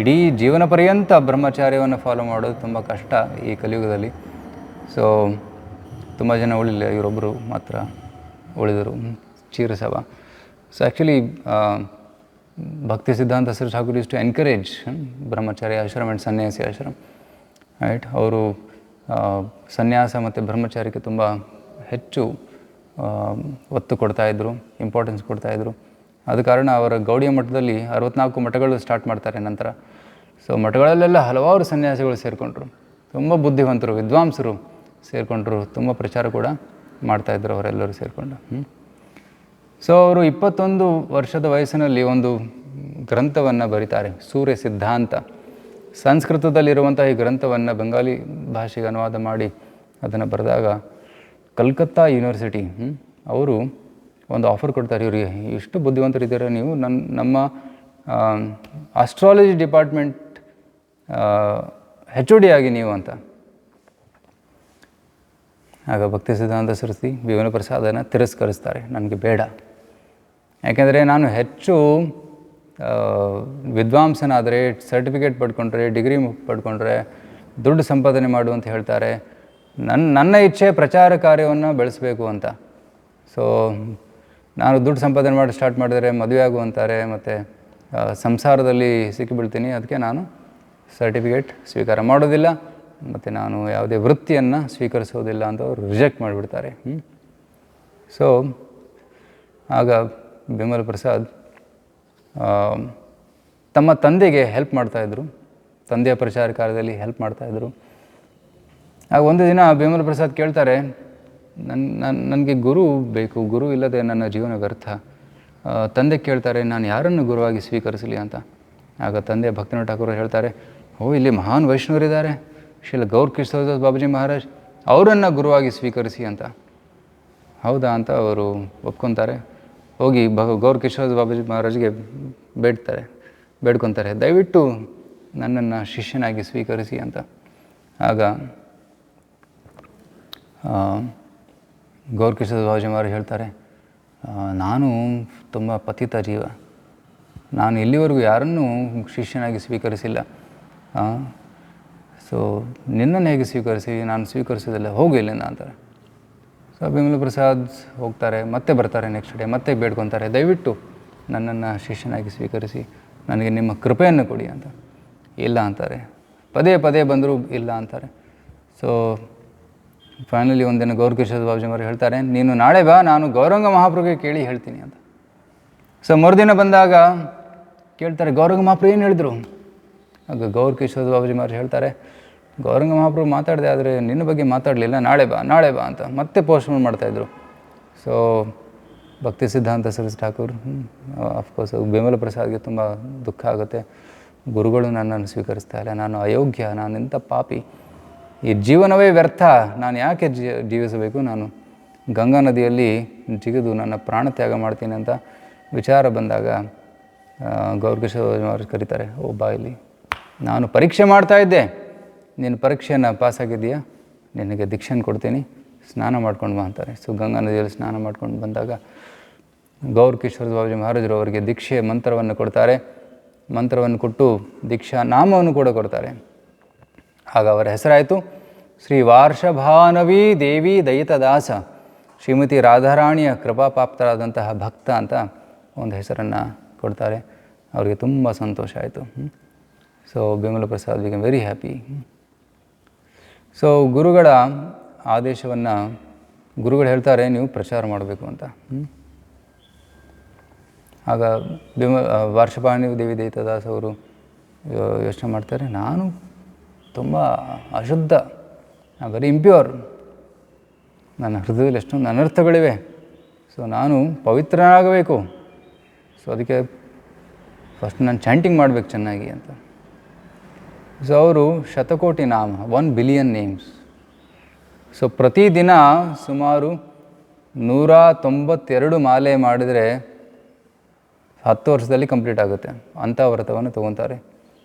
ಇಡೀ ಜೀವನ ಪರ್ಯಂತ ಬ್ರಹ್ಮಚಾರ್ಯವನ್ನು ಫಾಲೋ ಮಾಡೋದು ತುಂಬ ಕಷ್ಟ ಈ ಕಲಿಯುಗದಲ್ಲಿ. ಸೊ ತುಂಬ ಜನ ಉಳಿಲಿಲ್ಲ, ಇವರೊಬ್ಬರು ಮಾತ್ರ ಉಳಿದರು, ಚೀರ್ ಸಭಾ. So actually Bhakti Siddhanta Saraswati Thakur use to encourage brahmacharya ashram and ಸನ್ಯಾಸಿ ಆಶ್ರಮ. ರೈಟ್, ಅವರು ಸನ್ಯಾಸ ಮತ್ತು ಬ್ರಹ್ಮಚಾರ್ಯಕ್ಕೆ ತುಂಬ ಹೆಚ್ಚು ಒತ್ತು ಕೊಡ್ತಾಯಿದ್ರು, ಇಂಪಾರ್ಟೆನ್ಸ್ ಕೊಡ್ತಾಯಿದ್ರು. ಆದ ಕಾರಣ ಅವರ ಗೌಡಿಯ ಮಠದಲ್ಲಿ 64 ಮಠಗಳು ಸ್ಟಾರ್ಟ್ ಮಾಡ್ತಾರೆ ನಂತರ. ಸೊ ಮಠಗಳಲ್ಲೆಲ್ಲ ಹಲವಾರು ಸನ್ಯಾಸಿಗಳು ಸೇರಿಕೊಂಡ್ರು, ತುಂಬ ಬುದ್ಧಿವಂತರು, ವಿದ್ವಾಂಸರು ಸೇರಿಕೊಂಡ್ರು, ತುಂಬ ಪ್ರಚಾರ ಕೂಡ ಮಾಡ್ತಾಯಿದ್ರು ಅವರೆಲ್ಲರೂ ಸೇರಿಕೊಂಡು. ಸೊ ಅವರು 21 ವರ್ಷದ ವಯಸ್ಸಿನಲ್ಲಿ ಒಂದು ಗ್ರಂಥವನ್ನು ಬರೀತಾರೆ, ಸೂರ್ಯ ಸಿದ್ಧಾಂತ. ಸಂಸ್ಕೃತದಲ್ಲಿರುವಂಥ ಈ ಗ್ರಂಥವನ್ನು ಬೆಂಗಾಲಿ ಭಾಷೆಗೆ ಅನುವಾದ ಮಾಡಿ ಅದನ್ನು ಬರೆದಾಗ ಕಲ್ಕತ್ತಾ ಯೂನಿವರ್ಸಿಟಿ ಅವರು ಒಂದು ಆಫರ್ ಕೊಡ್ತಾರೆ, ಇವರಿಗೆ ಇಷ್ಟು ಬುದ್ಧಿವಂತರಿದ್ದೀರ ನೀವು, ನಮ್ಮ ಆಸ್ಟ್ರಾಲಜಿ ಡಿಪಾರ್ಟ್ಮೆಂಟ್ HOD ಆಗಿ ನೀವು ಅಂತ. ಆಗ ಭಕ್ತಿ ಸಿದ್ಧಾಂತ ಸರಸ್ವತಿ ಬೆಂಬಲ ಪ್ರಸಾದನ ತಿರಸ್ಕರಿಸ್ತಾರೆ, ನನಗೆ ಬೇಡ, ಯಾಕೆಂದರೆ ನಾನು ಹೆಚ್ಚು ವಿದ್ವಾಂಸನಾದರೆ, ಸರ್ಟಿಫಿಕೇಟ್ ಪಡ್ಕೊಂಡ್ರೆ, ಡಿಗ್ರಿ ಪಡ್ಕೊಂಡ್ರೆ ದುಡ್ಡು ಸಂಪಾದನೆ ಮಾಡು ಅಂತ ಹೇಳ್ತಾರೆ. ನನ್ನ ಇಚ್ಛೆ ಪ್ರಚಾರ ಕಾರ್ಯವನ್ನು ಬೆಳೆಸಬೇಕು ಅಂತ. ಸೊ ನಾನು ದುಡ್ಡು ಸಂಪಾದನೆ ಮಾಡಿ ಸ್ಟಾರ್ಟ್ ಮಾಡಿದರೆ ಮದುವೆ ಆಗು ಅಂತಾರೆ, ಮತ್ತು ಸಂಸಾರದಲ್ಲಿ ಸಿಕ್ಕಿಬೀಳ್ತೀನಿ, ಅದಕ್ಕೆ ನಾನು ಸರ್ಟಿಫಿಕೇಟ್ ಸ್ವೀಕಾರ ಮಾಡೋದಿಲ್ಲ ಮತ್ತು ನಾನು ಯಾವುದೇ ವೃತ್ತಿಯನ್ನು ಸ್ವೀಕರಿಸೋದಿಲ್ಲ ಅಂತ ಅವರು ರಿಜೆಕ್ಟ್ ಮಾಡಿಬಿಡ್ತಾರೆ. ಸೊ ಆಗ ಬಿಮಲ ಪ್ರಸಾದ್ ತಮ್ಮ ತಂದೆಗೆ ಹೆಲ್ಪ್ ಮಾಡ್ತಾಯಿದ್ರು, ತಂದೆಯ ಪ್ರಚಾರ ಕಾರ್ಯದಲ್ಲಿ ಹೆಲ್ಪ್ ಮಾಡ್ತಾಯಿದ್ರು. ಆಗ ಒಂದು ದಿನ ಬಿಮಲ ಪ್ರಸಾದ್ ಕೇಳ್ತಾರೆ, ನನಗೆ ಗುರು ಬೇಕು, ಗುರು ಇಲ್ಲದೆ ನನ್ನ ಜೀವನ ವ್ಯರ್ಥ. ತಂದೆ ಕೇಳ್ತಾರೆ, ನಾನು ಯಾರನ್ನು ಗುರುವಾಗಿ ಸ್ವೀಕರಿಸಲಿ ಅಂತ. ಆಗ ತಂದೆ ಭಕ್ತಿನಾಥ ಠಾಕೂರ್ ಹೇಳ್ತಾರೆ, ಇಲ್ಲಿ ಮಹಾನ್ ವೈಷ್ಣವರಿದ್ದಾರೆ, ಶ್ರೀಲ ಗೌರ್ ಕಿಶೋರದಾಸ್ ಬಾಬಾಜಿ ಮಹಾರಾಜ್, ಅವರನ್ನು ಗುರುವಾಗಿ ಸ್ವೀಕರಿಸಿ ಅಂತ. ಹೌದಾ ಅಂತ ಅವರು ಒಪ್ಕೊತಾರೆ. ಹೋಗಿ ಗೌರ್ ಕಿಶೋರದಾಸ್ ಬಾಬಾಜಿ ಮಹಾರಾಜ್ಗೆ ಬೇಡ್ಕೊತಾರೆ, ದಯವಿಟ್ಟು ನನ್ನನ್ನು ಶಿಷ್ಯನಾಗಿ ಸ್ವೀಕರಿಸಿ ಅಂತ. ಆಗ ಗೌರ್ ಕಿಶೋರದಾಸ್ ಬಾಬಾಜಿ ಮಹಾರಾಜ್ ಹೇಳ್ತಾರೆ, ನಾನು ತುಂಬ ಪತಿತ ಜೀವ, ನಾನು ಇಲ್ಲಿವರೆಗೂ ಯಾರನ್ನೂ ಶಿಷ್ಯನಾಗಿ ಸ್ವೀಕರಿಸಿಲ್ಲ. ಸೊ ನಿನ್ನನ್ನು ಹೇಗೆ ಸ್ವೀಕರಿಸಿ, ನಾನು ಸ್ವೀಕರಿಸೋದಿಲ್ಲ, ಹೋಗು ಇಲ್ಲಿಂದ ಅಂತಾರೆ. ಸೊ ಬಿಮಲ ಪ್ರಸಾದ್ ಹೋಗ್ತಾರೆ, ಮತ್ತೆ ಬರ್ತಾರೆ ನೆಕ್ಸ್ಟ್ ಡೇ, ಮತ್ತೆ ಬೇಡ್ಕೊತಾರೆ, ದಯವಿಟ್ಟು ನನ್ನನ್ನು ಶಿಷ್ಯನಾಗಿ ಸ್ವೀಕರಿಸಿ, ನನಗೆ ನಿಮ್ಮ ಕೃಪೆಯನ್ನು ಕೊಡಿ ಅಂತ. ಇಲ್ಲ ಅಂತಾರೆ, ಪದೇ ಪದೇ ಬಂದರೂ ಇಲ್ಲ ಅಂತಾರೆ. ಸೊ ಫೈನಲಿ ಒಂದಿನ ಗೌರ್ ಕಿಶೋರ್ ಬಾಬಾಜಿ ಅವರು ಹೇಳ್ತಾರೆ, ನೀನು ನಾಳೆ ಬಾ, ನಾನು ಗೌರಂಗ ಮಹಾಪ್ರಭುಗೆ ಕೇಳಿ ಹೇಳ್ತೀನಿ ಅಂತ. ಸೊ ಮರುದಿನ ಬಂದಾಗ ಕೇಳ್ತಾರೆ, ಗೌರಂಗ ಮಹಾಪ್ರಭು ಏನು ಹೇಳಿದರು? ಆಗ ಗೌರ್ ಕಿಶೋರ್ ಬಾಬಾಜಿ ಮಹಾರಾಜ್ ಹೇಳ್ತಾರೆ, ಗೌರಂಗ ಮಹಾಪ್ರಭು ಮಾತಾಡಿದೆ, ಆದರೆ ನಿನ್ನ ಬಗ್ಗೆ ಮಾತಾಡಲಿಲ್ಲ, ನಾಳೆ ಬಾ ಅಂತ ಮತ್ತೆ ಪೋಸ್ಟ್ಪೋನ್ ಮಾಡ್ತಾಯಿದ್ರು. ಸೊ ಭಕ್ತಿ ಸಿದ್ಧಾಂತ ಸರಸ್ವತಿ ಠಾಕೂರ್ ಅಫ್ಕೋರ್ಸ್ ಬಿಮಲ ಪ್ರಸಾದ್ಗೆ ತುಂಬ ದುಃಖ ಆಗುತ್ತೆ. ಗುರುಗಳು ನನ್ನನ್ನು ಸ್ವೀಕರಿಸ್ತಾ ಇಲ್ಲ, ನಾನು ಅಯೋಗ್ಯ, ನಾನು ಇಂಥ ಪಾಪಿ, ಈ ಜೀವನವೇ ವ್ಯರ್ಥ, ನಾನು ಯಾಕೆ ಜೀವಿಸಬೇಕು, ನಾನು ಗಂಗಾ ನದಿಯಲ್ಲಿ ಜಿಗಿದು ನನ್ನ ಪ್ರಾಣ ತ್ಯಾಗ ಮಾಡ್ತೀನಿ ಅಂತ ವಿಚಾರ ಬಂದಾಗ ಗೌರ್ ಕಿಶೋರ್ ಅವರು ಕರೀತಾರೆ, ಬಾ ಇಲ್ಲಿ, ನಾನು ಪರೀಕ್ಷೆ ಮಾಡ್ತಾಯಿದ್ದೆ, ನೀನು ಪರೀಕ್ಷೆಯನ್ನು ಪಾಸಾಗಿದ್ದೀಯಾ, ನಿನಗೆ ದೀಕ್ಷೆಯನ್ನು ಕೊಡ್ತೀನಿ, ಸ್ನಾನ ಮಾಡ್ಕೊಂಡು ಬಾ ಅಂತಾರೆ. ಸೊ ಗಂಗಾ ನದಿಯಲ್ಲಿ ಸ್ನಾನ ಮಾಡ್ಕೊಂಡು ಬಂದಾಗ ಗೌರ್ ಕಿಶೋರ್ ಬಾಬಾಜಿ ಮಹಾರಾಜರು ಅವರಿಗೆ ದೀಕ್ಷೆ ಮಂತ್ರವನ್ನು ಕೊಡ್ತಾರೆ. ಮಂತ್ರವನ್ನು ಕೊಟ್ಟು ದೀಕ್ಷಾ ನಾಮವನ್ನು ಕೂಡ ಕೊಡ್ತಾರೆ. ಆಗ ಅವರ ಹೆಸರಾಯಿತು ಶ್ರೀ ವಾರ್ಷಭಾನವಿ ದೇವಿ ದಯಿತದಾಸ, ಶ್ರೀಮತಿ ರಾಧಾರಾಣಿಯ ಕೃಪಾಪಾಪ್ತರಾದಂತಹ ಭಕ್ತ ಅಂತ ಒಂದು ಹೆಸರನ್ನು ಕೊಡ್ತಾರೆ. ಅವರಿಗೆ ತುಂಬ ಸಂತೋಷ ಆಯಿತು. So Bimala Prasad become very happy. So ಗುರುಗಳ ಆದೇಶವನ್ನು ಗುರುಗಳು ಹೇಳ್ತಾರೆ, ನೀವು ಪ್ರಚಾರ ಮಾಡಬೇಕು ಅಂತ. ಆಗ ವಾರ್ಷಭಾನಿ ದೇವಿ ದಯಿತದಾಸ್ ಅವರು ಯೋಚನೆ ಮಾಡ್ತಾರೆ, ನಾನು ತುಂಬ ಅಶುದ್ಧ, ವೆರಿ ಇಂಪ್ಯೂರ್, ನನ್ನ ಹೃದಯದಲ್ಲಿ ಎಷ್ಟೊಂದು ಅನರ್ಥಗಳಿವೆ, ಸೊ ನಾನು ಪವಿತ್ರನಾಗಬೇಕು, ಸೊ ಅದಕ್ಕೆ ಫಸ್ಟ್ ನಾನು ಚಾಂಟಿಂಗ್ ಮಾಡಬೇಕು ಚೆನ್ನಾಗಿ ಅಂತ. ಸೊ ಅವರು ಶತಕೋಟಿ ನಾಮ, 1 ಬಿಲಿಯನ್ ನೇಮ್ಸ್. ಸೊ ಪ್ರತಿದಿನ ಸುಮಾರು 192 ಮಾಲೆ ಮಾಡಿದರೆ 10 ವರ್ಷದಲ್ಲಿ ಕಂಪ್ಲೀಟ್ ಆಗುತ್ತೆ, ಅಂಥ ವ್ರತವನ್ನು ತೊಗೊತಾರೆ.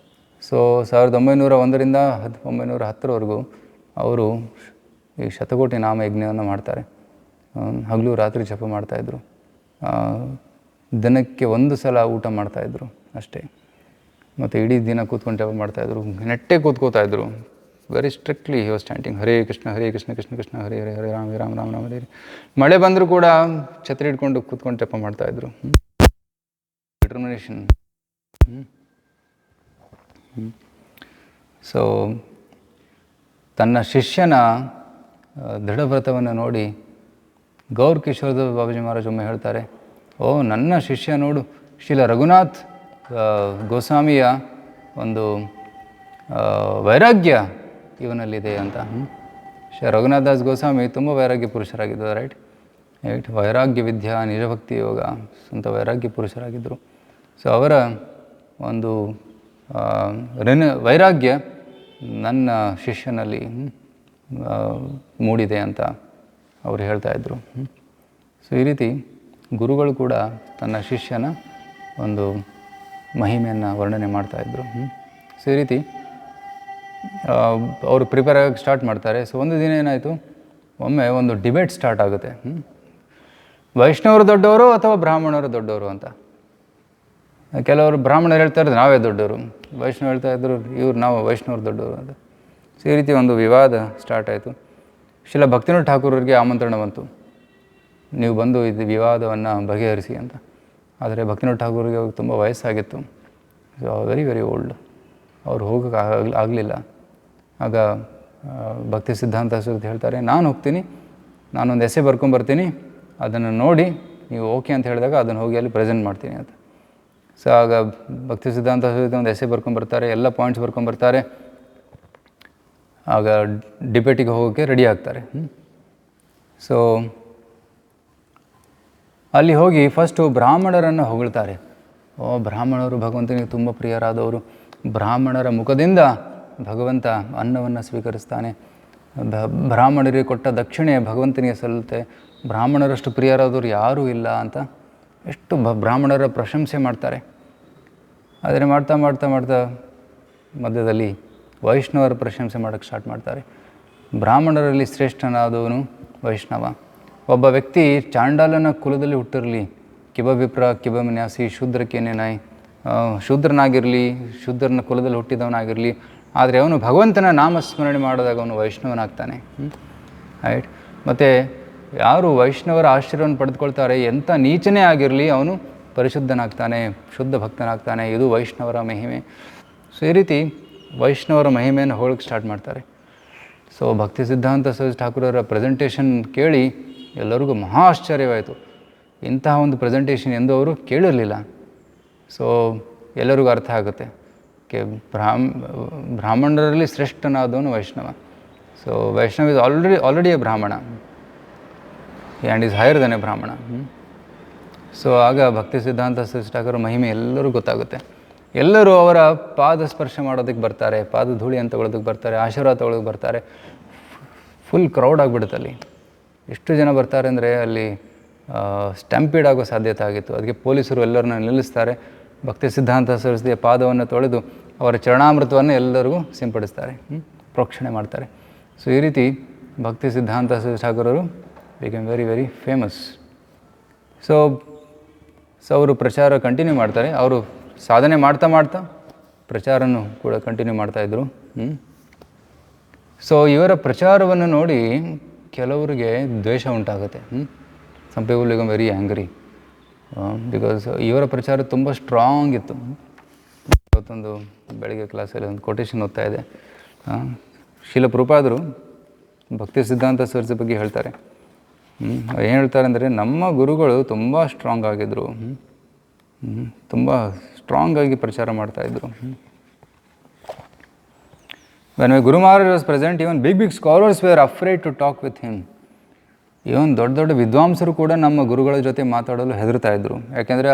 ಸೊ 1901ರಿಂದ 1910ರವರೆಗೂ ಅವರು ಈ ಶತಕೋಟಿ ನಾಮ ಯಜ್ಞವನ್ನು ಮಾಡ್ತಾರೆ. ಹಗಲು ರಾತ್ರಿ ಜಪ ಮಾಡ್ತಾಯಿದ್ರು, ದಿನಕ್ಕೆ 1 ಸಲ ಊಟ ಮಾಡ್ತಾಯಿದ್ರು ಅಷ್ಟೇ, ಮತ್ತು ಇಡೀ ದಿನ ಕೂತ್ಕೊಂಡು ಜಪ ಮಾಡ್ತಾಯಿದ್ರು, ನೆಟ್ಟೆ ಕೂತ್ಕೋತಾಯಿದ್ರು. Very strictly he was chanting Hare Krishna Krishna Krishna Hare Hare Hare Rama Rama Rama Rama Hare. ಮಳೆ ಬಂದರೂ ಕೂಡ ಛತ್ರಿ ಹಿಡ್ಕೊಂಡು ಕೂತ್ಕೊಂಡು ಜಪ ಮಾಡ್ತಾಯಿದ್ರು. ಡಿಟರ್ಮಿನೇಷನ್. ಸೊ ತನ್ನ ಶಿಷ್ಯನ ದೃಢವ್ರತವನ್ನು ನೋಡಿ ಗೌರ್ ಕಿಶೋರದಾಸ್ ಬಾಬಾಜಿ ಮಹಾರಾಜ್ ಒಮ್ಮೆ ಹೇಳ್ತಾರೆ, ನನ್ನ ಶಿಷ್ಯ ನೋಡು, ಶ್ರೀಲ ರಘುನಾಥ್ ಗೋಸ್ವಾಮಿಯ ಒಂದು ವೈರಾಗ್ಯ ಇವನಲ್ಲಿದೆ ಅಂತ. ಶ್ರೀ ರಘುನಾಥ್ ದಾಸ್ ಗೋಸ್ವಾಮಿ ತುಂಬ ವೈರಾಗ್ಯ ಪುರುಷರಾಗಿದ್ದರು, ರೈಟ್ ವೈರಾಗ್ಯ ವಿದ್ಯಾ ನಿಜಭಕ್ತಿ ಯೋಗ ಸ್ವಂತ ವೈರಾಗ್ಯ ಪುರುಷರಾಗಿದ್ದರು. ಸೊ ಅವರ ಒಂದು ವೈರಾಗ್ಯ ನನ್ನ ಶಿಷ್ಯನಲ್ಲಿ ಮೂಡಿದೆ ಅಂತ ಅವರು ಹೇಳ್ತಾಯಿದ್ರು. ಸೊ ಈ ರೀತಿ ಗುರುಗಳು ಕೂಡ ತನ್ನ ಶಿಷ್ಯನ ಒಂದು ಮಹಿಮೆಯನ್ನು ವರ್ಣನೆ ಮಾಡ್ತಾಯಿದ್ರು. ಸೊ ಈ ರೀತಿ ಅವರು ಪ್ರಿಪೇರ್ ಆಗೋಕ್ಕೆ ಸ್ಟಾರ್ಟ್ ಮಾಡ್ತಾರೆ. ಸೊ ಒಂದು ದಿನ ಏನಾಯಿತು, ಒಮ್ಮೆ ಒಂದು ಡಿಬೇಟ್ ಸ್ಟಾರ್ಟ್ ಆಗುತ್ತೆ, ವೈಷ್ಣವರು ದೊಡ್ಡವರು ಅಥವಾ ಬ್ರಾಹ್ಮಣರು ದೊಡ್ಡವರು ಅಂತ. ಕೆಲವರು ಬ್ರಾಹ್ಮಣರು ಹೇಳ್ತಾ ಇದ್ರು ನಾವೇ ದೊಡ್ಡವರು, ವೈಷ್ಣವ ಹೇಳ್ತಾ ಇದ್ರು ನಾವು ವೈಷ್ಣವರು ದೊಡ್ಡವರು ಅಂತ. ಸೊ ಈ ರೀತಿ ಒಂದು ವಿವಾದ ಸ್ಟಾರ್ಟ್ ಆಯಿತು. ಶ್ರೀಲ ಭಕ್ತಿನಾಥ ಠಾಕೂರರಿಗೆ ಆಮಂತ್ರಣ ಬಂತು. ನೀವು ಬಂದು ಇದು ವಿವಾದವನ್ನು ಬಗೆಹರಿಸಿ ಅಂತ. ಆದರೆ ಭಕ್ತಿನಾಥ್ ಠಾಕೂರ್ಗೆ ಅವ್ರಿಗೆ ತುಂಬ ವಯಸ್ಸಾಗಿತ್ತು. So very very old. ಅವ್ರು ಹೋಗೋಕೆ ಆಗಲಿಲ್ಲ. ಆಗ ಭಕ್ತಿ ಸಿದ್ಧಾಂತ ಸರಸ್ವತಿ ಹೇಳ್ತಾರೆ, ನಾನು ಹೋಗ್ತೀನಿ, ನಾನೊಂದು ಎಸೆ ಬರ್ಕೊಂಬರ್ತೀನಿ, ಅದನ್ನು ನೋಡಿ ನೀವು ಓಕೆ ಅಂತ ಹೇಳಿದಾಗ ಅದನ್ನು ಹೋಗಿ ಅಲ್ಲಿ ಪ್ರೆಸೆಂಟ್ ಮಾಡ್ತೀನಿ ಅಂತ. ಸೊ ಆಗ ಭಕ್ತಿ ಸಿದ್ಧಾಂತ ಸರಸ್ವತಿ ಒಂದು ಎಸೆ ಬರ್ಕೊಂಬರ್ತಾರೆ, ಎಲ್ಲ ಪಾಯಿಂಟ್ಸ್ ಬರ್ಕೊಂಬರ್ತಾರೆ. ಆಗ ಡಿಬೇಟಿಗೆ ಹೋಗೋಕ್ಕೆ ರೆಡಿ ಆಗ್ತಾರೆ. ಸೊ ಅಲ್ಲಿ ಹೋಗಿ ಫಸ್ಟು ಬ್ರಾಹ್ಮಣರನ್ನು ಹೊಗಳ್ತಾರೆ. ಬ್ರಾಹ್ಮಣರು ಭಗವಂತನಿಗೆ ತುಂಬ ಪ್ರಿಯರಾದವರು. ಬ್ರಾಹ್ಮಣರ ಮುಖದಿಂದ ಭಗವಂತ ಅನ್ನವನ್ನು ಸ್ವೀಕರಿಸ್ತಾನೆ. ಬ್ರಾಹ್ಮಣರಿಗೆ ಕೊಟ್ಟ ದಕ್ಷಿಣೆ ಭಗವಂತನಿಗೆ ಸಲ್ಲುತ್ತೆ. ಬ್ರಾಹ್ಮಣರಷ್ಟು ಪ್ರಿಯರಾದವರು ಯಾರೂ ಇಲ್ಲ ಅಂತ ಎಷ್ಟು ಬ್ರಾಹ್ಮಣರ ಪ್ರಶಂಸೆ ಮಾಡ್ತಾರೆ. ಆದರೆ ಮಾಡ್ತಾ ಮಾಡ್ತಾ ಮಾಡ್ತಾ ಮಧ್ಯದಲ್ಲಿ ವೈಷ್ಣವರ ಪ್ರಶಂಸೆ ಮಾಡೋಕ್ಕೆ ಸ್ಟಾರ್ಟ್ ಮಾಡ್ತಾರೆ. ಬ್ರಾಹ್ಮಣರಲ್ಲಿ ಶ್ರೇಷ್ಠನಾದವನು ವೈಷ್ಣವ. ಒಬ್ಬ ವ್ಯಕ್ತಿ ಚಾಂಡಾಲನ ಕುಲದಲ್ಲಿ ಹುಟ್ಟಿರಲಿ, ಕಿಬವಿಪ್ರ ಕಿಬಮನ್ಯಾಸಿ ಶೂದ್ರಕೇನೇನಾಯ್, ಶೂದ್ರನಾಗಿರಲಿ, ಶೂದ್ರನ ಕುಲದಲ್ಲಿ ಹುಟ್ಟಿದವನಾಗಿರಲಿ, ಆದರೆ ಅವನು ಭಗವಂತನ ನಾಮಸ್ಮರಣೆ ಮಾಡಿದಾಗ ಅವನು ವೈಷ್ಣವನಾಗ್ತಾನೆ. ರೈಟ್. ಮತ್ತು ಯಾರು ವೈಷ್ಣವರ ಆಶ್ರಯವನ್ನು ಪಡೆದುಕೊಳ್ತಾರೆ, ಎಂಥ ನೀಚನೇ ಆಗಿರಲಿ ಅವನು ಪರಿಶುದ್ಧನಾಗ್ತಾನೆ, ಶುದ್ಧ ಭಕ್ತನಾಗ್ತಾನೆ. ಇದು ವೈಷ್ಣವರ ಮಹಿಮೆ. ಸೊ ಈ ರೀತಿ ವೈಷ್ಣವರ ಮಹಿಮೆಯನ್ನು ಹೋಗಕ್ಕೆ ಸ್ಟಾರ್ಟ್ ಮಾಡ್ತಾರೆ. ಸೊ ಭಕ್ತಿ ಸಿದ್ಧಾಂತ ಸರಸ್ವತಿ ಠಾಕೂರರ ಪ್ರೆಸೆಂಟೇಷನ್ ಕೇಳಿ ಎಲ್ಲರಿಗೂ ಮಹಾ ಆಶ್ಚರ್ಯವಾಯಿತು. ಇಂತಹ ಒಂದು ಪ್ರೆಸೆಂಟೇಷನ್ ಎಂದು ಅವರು ಕೇಳಿರಲಿಲ್ಲ. ಸೊ ಎಲ್ಲರಿಗೂ ಅರ್ಥ ಆಗುತ್ತೆ ಬ್ರಾಹ್ಮಣರಲ್ಲಿ ಶ್ರೇಷ್ಠನಾದವನು ವೈಷ್ಣವ. So Vaishnava is already a Brahmana and is higher then a Brahmana. So ಆಗ ಭಕ್ತಿ ಸಿದ್ಧಾಂತ ಸರಸ್ವತಿ ಠಾಕೂರ ಮಹಿಮೆ ಎಲ್ಲರೂ ಗೊತ್ತಾಗುತ್ತೆ. ಎಲ್ಲರೂ ಅವರ ಪಾದ ಸ್ಪರ್ಶ ಮಾಡೋದಕ್ಕೆ ಬರ್ತಾರೆ, ಪಾದ ಧೂಳಿ ಅಂತ ತೊಗೊಳೋದಕ್ಕೆ ಬರ್ತಾರೆ, ಆಶೀರ್ವಾದ ತೊಗೊಳೋದಕ್ಕೆ ಬರ್ತಾರೆ. ಫುಲ್ ಕ್ರೌಡ್ ಆಗಿಬಿಡುತ್ತೆ ಅಲ್ಲಿ. ಎಷ್ಟು ಜನ ಬರ್ತಾರೆ ಅಂದರೆ ಅಲ್ಲಿ ಸ್ಟ್ಯಾಂಪೀಡ್ ಆಗೋ ಸಾಧ್ಯತೆ ಆಗಿತ್ತು. ಅದಕ್ಕೆ ಪೊಲೀಸರು ಎಲ್ಲರನ್ನ ನಿಲ್ಲಿಸ್ತಾರೆ. ಭಕ್ತಿ ಸಿದ್ಧಾಂತ ಸರಸ್ವತಿಯ ಪಾದವನ್ನು ತೊಳೆದು ಅವರ ಚರಣಾಮೃತವನ್ನು ಎಲ್ಲರಿಗೂ ಸಿಂಪಡಿಸ್ತಾರೆ, ಪ್ರೋಕ್ಷಣೆ ಮಾಡ್ತಾರೆ. ಸೊ ಈ ರೀತಿ ಭಕ್ತಿ ಸಿದ್ಧಾಂತ ಸರಸ್ವತಿ ಠಾಕೂರರು become very very famous. So ಅವರು ಪ್ರಚಾರ ಕಂಟಿನ್ಯೂ ಮಾಡ್ತಾರೆ. ಅವರು ಸಾಧನೆ ಮಾಡ್ತಾ ಮಾಡ್ತಾ ಪ್ರಚಾರನೂ ಕೂಡ ಕಂಟಿನ್ಯೂ ಮಾಡ್ತಾಯಿದ್ರು. ಸೊ ಇವರ ಪ್ರಚಾರವನ್ನು ನೋಡಿ ಕೆಲವರಿಗೆ ದ್ವೇಷ ಉಂಟಾಗುತ್ತೆ. Some people become very angry because ಇವರ ಪ್ರಚಾರ ತುಂಬ ಸ್ಟ್ರಾಂಗ್ ಇತ್ತು. ಇವತ್ತೊಂದು ಬೆಳಗ್ಗೆ ಕ್ಲಾಸಲ್ಲಿ ಒಂದು ಕೊಟೇಶನ್ ಓದ್ತಾ ಇದೆ. ಶ್ರೀಲ ಪ್ರಭುಪಾದರು ಭಕ್ತಿ ಸಿದ್ಧಾಂತ ಸರಸ್ವತಿ ಬಗ್ಗೆ ಹೇಳ್ತಾರೆ. ಏನು ಹೇಳ್ತಾರೆ ಅಂದರೆ, ನಮ್ಮ ಗುರುಗಳು ತುಂಬ ಸ್ಟ್ರಾಂಗ್ ಆಗಿದ್ದರು, ತುಂಬ ಸ್ಟ್ರಾಂಗಾಗಿ ಪ್ರಚಾರ ಮಾಡ್ತಾಯಿದ್ರು. When my Guru Maharaj was present, even big scholars were afraid to talk with him. ಇವನ್ ದೊಡ್ಡ ವಿದ್ವಾಂಸರು ಕೂಡ ನಮ್ಮ ಗುರುಗಳ ಜೊತೆ ಮಾತಾಡಲು ಹೆದರ್ತಾ ಇದ್ದರು. ಯಾಕೆಂದರೆ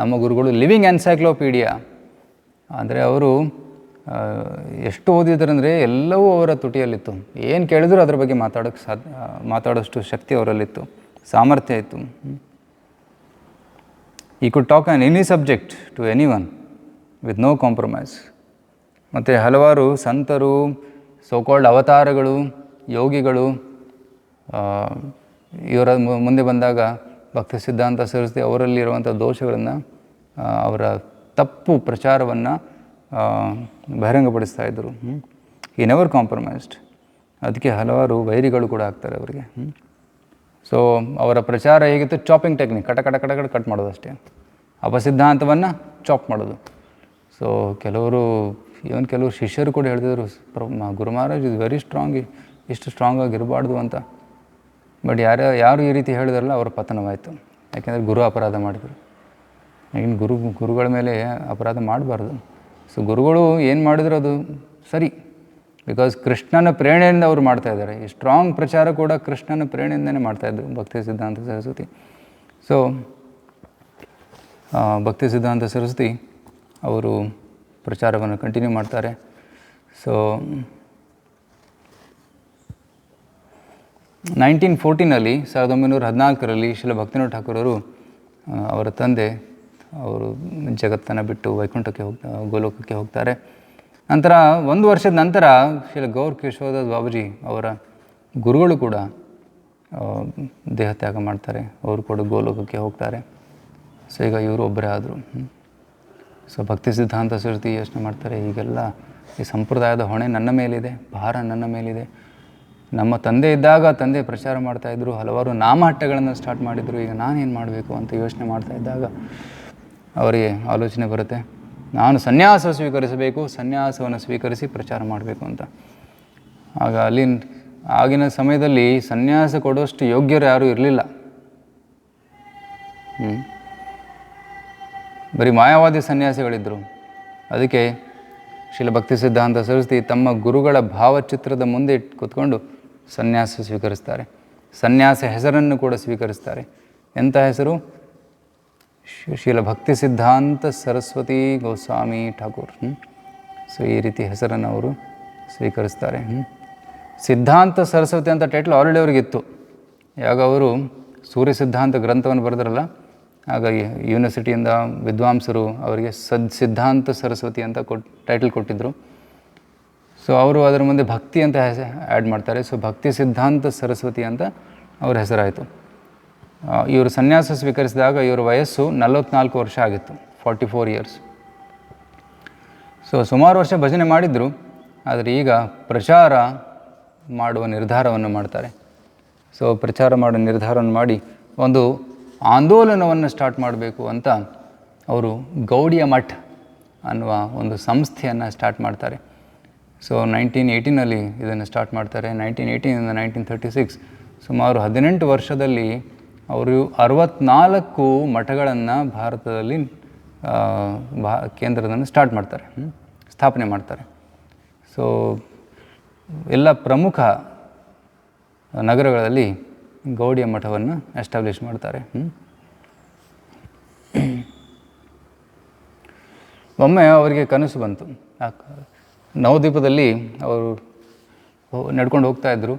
ನಮ್ಮ ಗುರುಗಳು ಲಿವಿಂಗ್ ಎನ್ಸೈಕ್ಲೋಪೀಡಿಯಾ. ಅಂದರೆ ಅವರು ಎಷ್ಟು ಓದಿದ್ರಂದರೆ ಎಲ್ಲವೂ ಅವರ ತುಟಿಯಲ್ಲಿತ್ತು. ಏನು ಕೇಳಿದ್ರು ಅದ್ರ ಬಗ್ಗೆ ಮಾತಾಡೋಷ್ಟು ಶಕ್ತಿ ಅವರಲ್ಲಿತ್ತು, ಸಾಮರ್ಥ್ಯ ಇತ್ತು. He could talk on any subject to any one with no compromise. ಮತ್ತು ಹಲವಾರು ಸಂತರು, ಸೋಕಾಲ್ಡ್ ಅವತಾರಗಳು, ಯೋಗಿಗಳು ಇವರ ಮುಂದೆ ಬಂದಾಗ ಭಕ್ತಿ ಸಿದ್ಧಾಂತ ಸರಸ್ವತಿ ಅವರಲ್ಲಿರುವಂಥ ದೋಷಗಳನ್ನು, ಅವರ ತಪ್ಪು ಪ್ರಚಾರವನ್ನು ಬಹಿರಂಗಪಡಿಸ್ತಾ ಇದ್ದರು. ಈ ನೆವರ್ ಕಾಂಪ್ರಮೈಸ್ಡ್. ಅದಕ್ಕೆ ಹಲವಾರು ವೈರಿಗಳು ಕೂಡ ಆಗ್ತಾರೆ ಅವರಿಗೆ. ಸೊ ಅವರ ಪ್ರಚಾರ ಹೇಗಿತ್ತು? ಚಾಪಿಂಗ್ ಟೆಕ್ನಿಕ್, ಕಟ ಕಟ್ ಮಾಡೋದು ಅಷ್ಟೇ. ಅಪಸಿದ್ಧಾಂತವನ್ನು ಚಾಪ್ ಮಾಡೋದು. ಸೊ ಕೆಲವರು ಶಿಷ್ಯರು ಕೂಡ ಹೇಳ್ತಿದ್ರು, ಗುರು ಮಹಾರಾಜ್ ಇದು ವೆರಿ ಸ್ಟ್ರಾಂಗ್, ಇಷ್ಟು ಸ್ಟ್ರಾಂಗ್ ಆಗಿರಬಾರ್ದು ಅಂತ. ಬಟ್ ಯಾರು ಈ ರೀತಿ ಹೇಳಿದಾರಲ್ಲ ಅವರ ಪತನವಾಯಿತು. ಯಾಕೆಂದರೆ ಗುರು ಅಪರಾಧ ಮಾಡಿದರು. ಈಗಿನ ಗುರುಗಳ ಮೇಲೆ ಅಪರಾಧ ಮಾಡಬಾರ್ದು. ಸೊ ಗುರುಗಳು ಏನು ಮಾಡಿದ್ರು ಅದು ಸರಿ, ಬಿಕಾಸ್ ಕೃಷ್ಣನ ಪ್ರೇರಣೆಯಿಂದ ಅವರು ಮಾಡ್ತಾಯಿದ್ದಾರೆ. ಈ ಸ್ಟ್ರಾಂಗ್ ಪ್ರಚಾರ ಕೂಡ ಕೃಷ್ಣನ ಪ್ರೇರಣೆಯಿಂದನೇ ಮಾಡ್ತಾಯಿದ್ರು ಭಕ್ತಿ ಸಿದ್ಧಾಂತ ಸರಸ್ವತಿ. ಸೊ ಭಕ್ತಿ ಸಿದ್ಧಾಂತ ಸರಸ್ವತಿ ಅವರು ಪ್ರಚಾರವನ್ನು ಕಂಟಿನ್ಯೂ ಮಾಡ್ತಾರೆ. ಸೊ 1914 1914ರಲ್ಲಿ ಶ್ರೀಲ ಭಕ್ತಿನಾಥ್ ಠಾಕೂರರು ಅವರ ತಂದೆ ಅವರು ಜಗತ್ತನ್ನು ಬಿಟ್ಟು ವೈಕುಂಠಕ್ಕೆ ಗೋಲೋಕಕ್ಕೆ ಹೋಗ್ತಾರೆ. ನಂತರ 1 ವರ್ಷದ ನಂತರ ಶ್ರೀಲ ಗೌರ್ ಕೇಶವದಾಸ್ ಬಾಬಾಜಿ ಅವರ ಗುರುಗಳು ಕೂಡ ದೇಹತ್ಯಾಗ ಮಾಡ್ತಾರೆ. ಅವರು ಕೂಡ ಗೋಲೋಕಕ್ಕೆ ಹೋಗ್ತಾರೆ. ಸೊ ಈಗ ಇವರು ಒಬ್ಬರೇ ಆದರು. ಸೊ ಭಕ್ತಿ ಸಿದ್ಧಾಂತ ಸರಸ್ವತಿ ಯೋಚನೆ ಮಾಡ್ತಾರೆ, ಈಗೆಲ್ಲ ಈ ಸಂಪ್ರದಾಯದ ಹೊಣೆ ನನ್ನ ಮೇಲಿದೆ, ಭಾರ ನನ್ನ ಮೇಲಿದೆ. ನಮ್ಮ ತಂದೆ ಇದ್ದಾಗ ತಂದೆ ಪ್ರಚಾರ ಮಾಡ್ತಾಯಿದ್ರು, ಹಲವಾರು ನಾಮಹಟ್ಟಗಳನ್ನು ಸ್ಟಾರ್ಟ್ ಮಾಡಿದರು. ಈಗ ನಾನೇನು ಮಾಡಬೇಕು ಅಂತ ಯೋಚನೆ ಮಾಡ್ತಾ ಇದ್ದಾಗ ಅವರಿಗೆ ಆಲೋಚನೆ ಬರುತ್ತೆ, ನಾನು ಸನ್ಯಾಸ ಸ್ವೀಕರಿಸಬೇಕು, ಸನ್ಯಾಸವನ್ನು ಸ್ವೀಕರಿಸಿ ಪ್ರಚಾರ ಮಾಡಬೇಕು ಅಂತ. ಆಗ ಆಗಿನ ಸಮಯದಲ್ಲಿ ಸನ್ಯಾಸ ಕೊಡೋಷ್ಟು ಯೋಗ್ಯರು ಯಾರೂ ಇರಲಿಲ್ಲ. ಬರೀ ಮಾಯಾವಾದಿ ಸನ್ಯಾಸಿಗಳಿದ್ದರು. ಅದಕ್ಕೆ ಶ್ರೀಲ ಭಕ್ತಿ ಸಿದ್ಧಾಂತ ಸರಸ್ವತಿ ತಮ್ಮ ಗುರುಗಳ ಭಾವಚಿತ್ರದ ಮುಂದೆ ಕೂತ್ಕೊಂಡು ಸನ್ಯಾಸ ಸ್ವೀಕರಿಸ್ತಾರೆ. ಸನ್ಯಾಸ ಹೆಸರನ್ನು ಕೂಡ ಸ್ವೀಕರಿಸ್ತಾರೆ. ಎಂಥ ಹೆಸರು? ಶ್ರೀಲ ಭಕ್ತಿ ಸಿದ್ಧಾಂತ ಸರಸ್ವತಿ ಗೋಸ್ವಾಮಿ ಠಾಕೂರ್. ಸೊ ಈ ರೀತಿ ಹೆಸರನ್ನು ಅವರು ಸ್ವೀಕರಿಸ್ತಾರೆ. ಸಿದ್ಧಾಂತ ಸರಸ್ವತಿ ಅಂತ ಟೈಟ್ಲ್ ಆಲ್ರೆಡಿ ಅವ್ರಿಗಿತ್ತು. ಯಾವಾಗ ಅವರು ಸೂರ್ಯ ಸಿದ್ಧಾಂತ ಗ್ರಂಥವನ್ನು ಬರೆದ್ರಲ್ಲ, ಆಗ ಯೂನಿವರ್ಸಿಟಿಯಿಂದ ವಿದ್ವಾಂಸರು ಅವರಿಗೆ ಸಿದ್ಧಾಂತ ಸರಸ್ವತಿ ಅಂತ ಟೈಟಲ್ ಕೊಟ್ಟಿದ್ದರು. ಸೊ ಅವರು ಅದರ ಮುಂದೆ ಭಕ್ತಿ ಅಂತ ಆ್ಯಡ್ ಮಾಡ್ತಾರೆ. ಸೊ ಭಕ್ತಿ ಸಿದ್ಧಾಂತ ಸರಸ್ವತಿ ಅಂತ ಅವ್ರ ಹೆಸರಾಯಿತು. ಇವರು ಸನ್ಯಾಸ ಸ್ವೀಕರಿಸಿದಾಗ ಇವರ ವಯಸ್ಸು 44 ವರ್ಷ ಆಗಿತ್ತು, 44 ಇಯರ್ಸ್. ಸೊ ಸುಮಾರು ವರ್ಷ ಭಜನೆ ಮಾಡಿದರು. ಆದರೆ ಈಗ ಪ್ರಚಾರ ಮಾಡುವ ನಿರ್ಧಾರವನ್ನು ಮಾಡ್ತಾರೆ. ಸೊ ಪ್ರಚಾರ ಮಾಡೋ ನಿರ್ಧಾರವನ್ನು ಮಾಡಿ ಒಂದು ಆಂದೋಲನವನ್ನು ಸ್ಟಾರ್ಟ್ ಮಾಡಬೇಕು ಅಂತ ಅವರು ಗೌಡಿಯ ಮಠ್ ಅನ್ನುವ ಒಂದು ಸಂಸ್ಥೆಯನ್ನು ಸ್ಟಾರ್ಟ್ ಮಾಡ್ತಾರೆ. ಸೊ 1918ನಲ್ಲಿ ಇದನ್ನು ಸ್ಟಾರ್ಟ್ ಮಾಡ್ತಾರೆ. 1918ಇಂದ 1936 ಸುಮಾರು 18 ವರ್ಷದಲ್ಲಿ ಅವರು 64 ಮಠಗಳನ್ನು ಭಾರತದಲ್ಲಿ ಕೇಂದ್ರದನ್ನು ಸ್ಥಾಪನೆ ಮಾಡ್ತಾರೆ. ಸೊ ಎಲ್ಲ ಪ್ರಮುಖ ನಗರಗಳಲ್ಲಿ ಗೌಡಿಯ ಮಠವನ್ನು ಎಸ್ಟಾಬ್ಲಿಷ್ ಮಾಡ್ತಾರೆ. ಒಮ್ಮೆ ಅವರಿಗೆ ಕನಸು ಬಂತು. ನವದ್ವೀಪದಲ್ಲಿ ಅವರು ನಡ್ಕೊಂಡು ಹೋಗ್ತಾಯಿದ್ರು.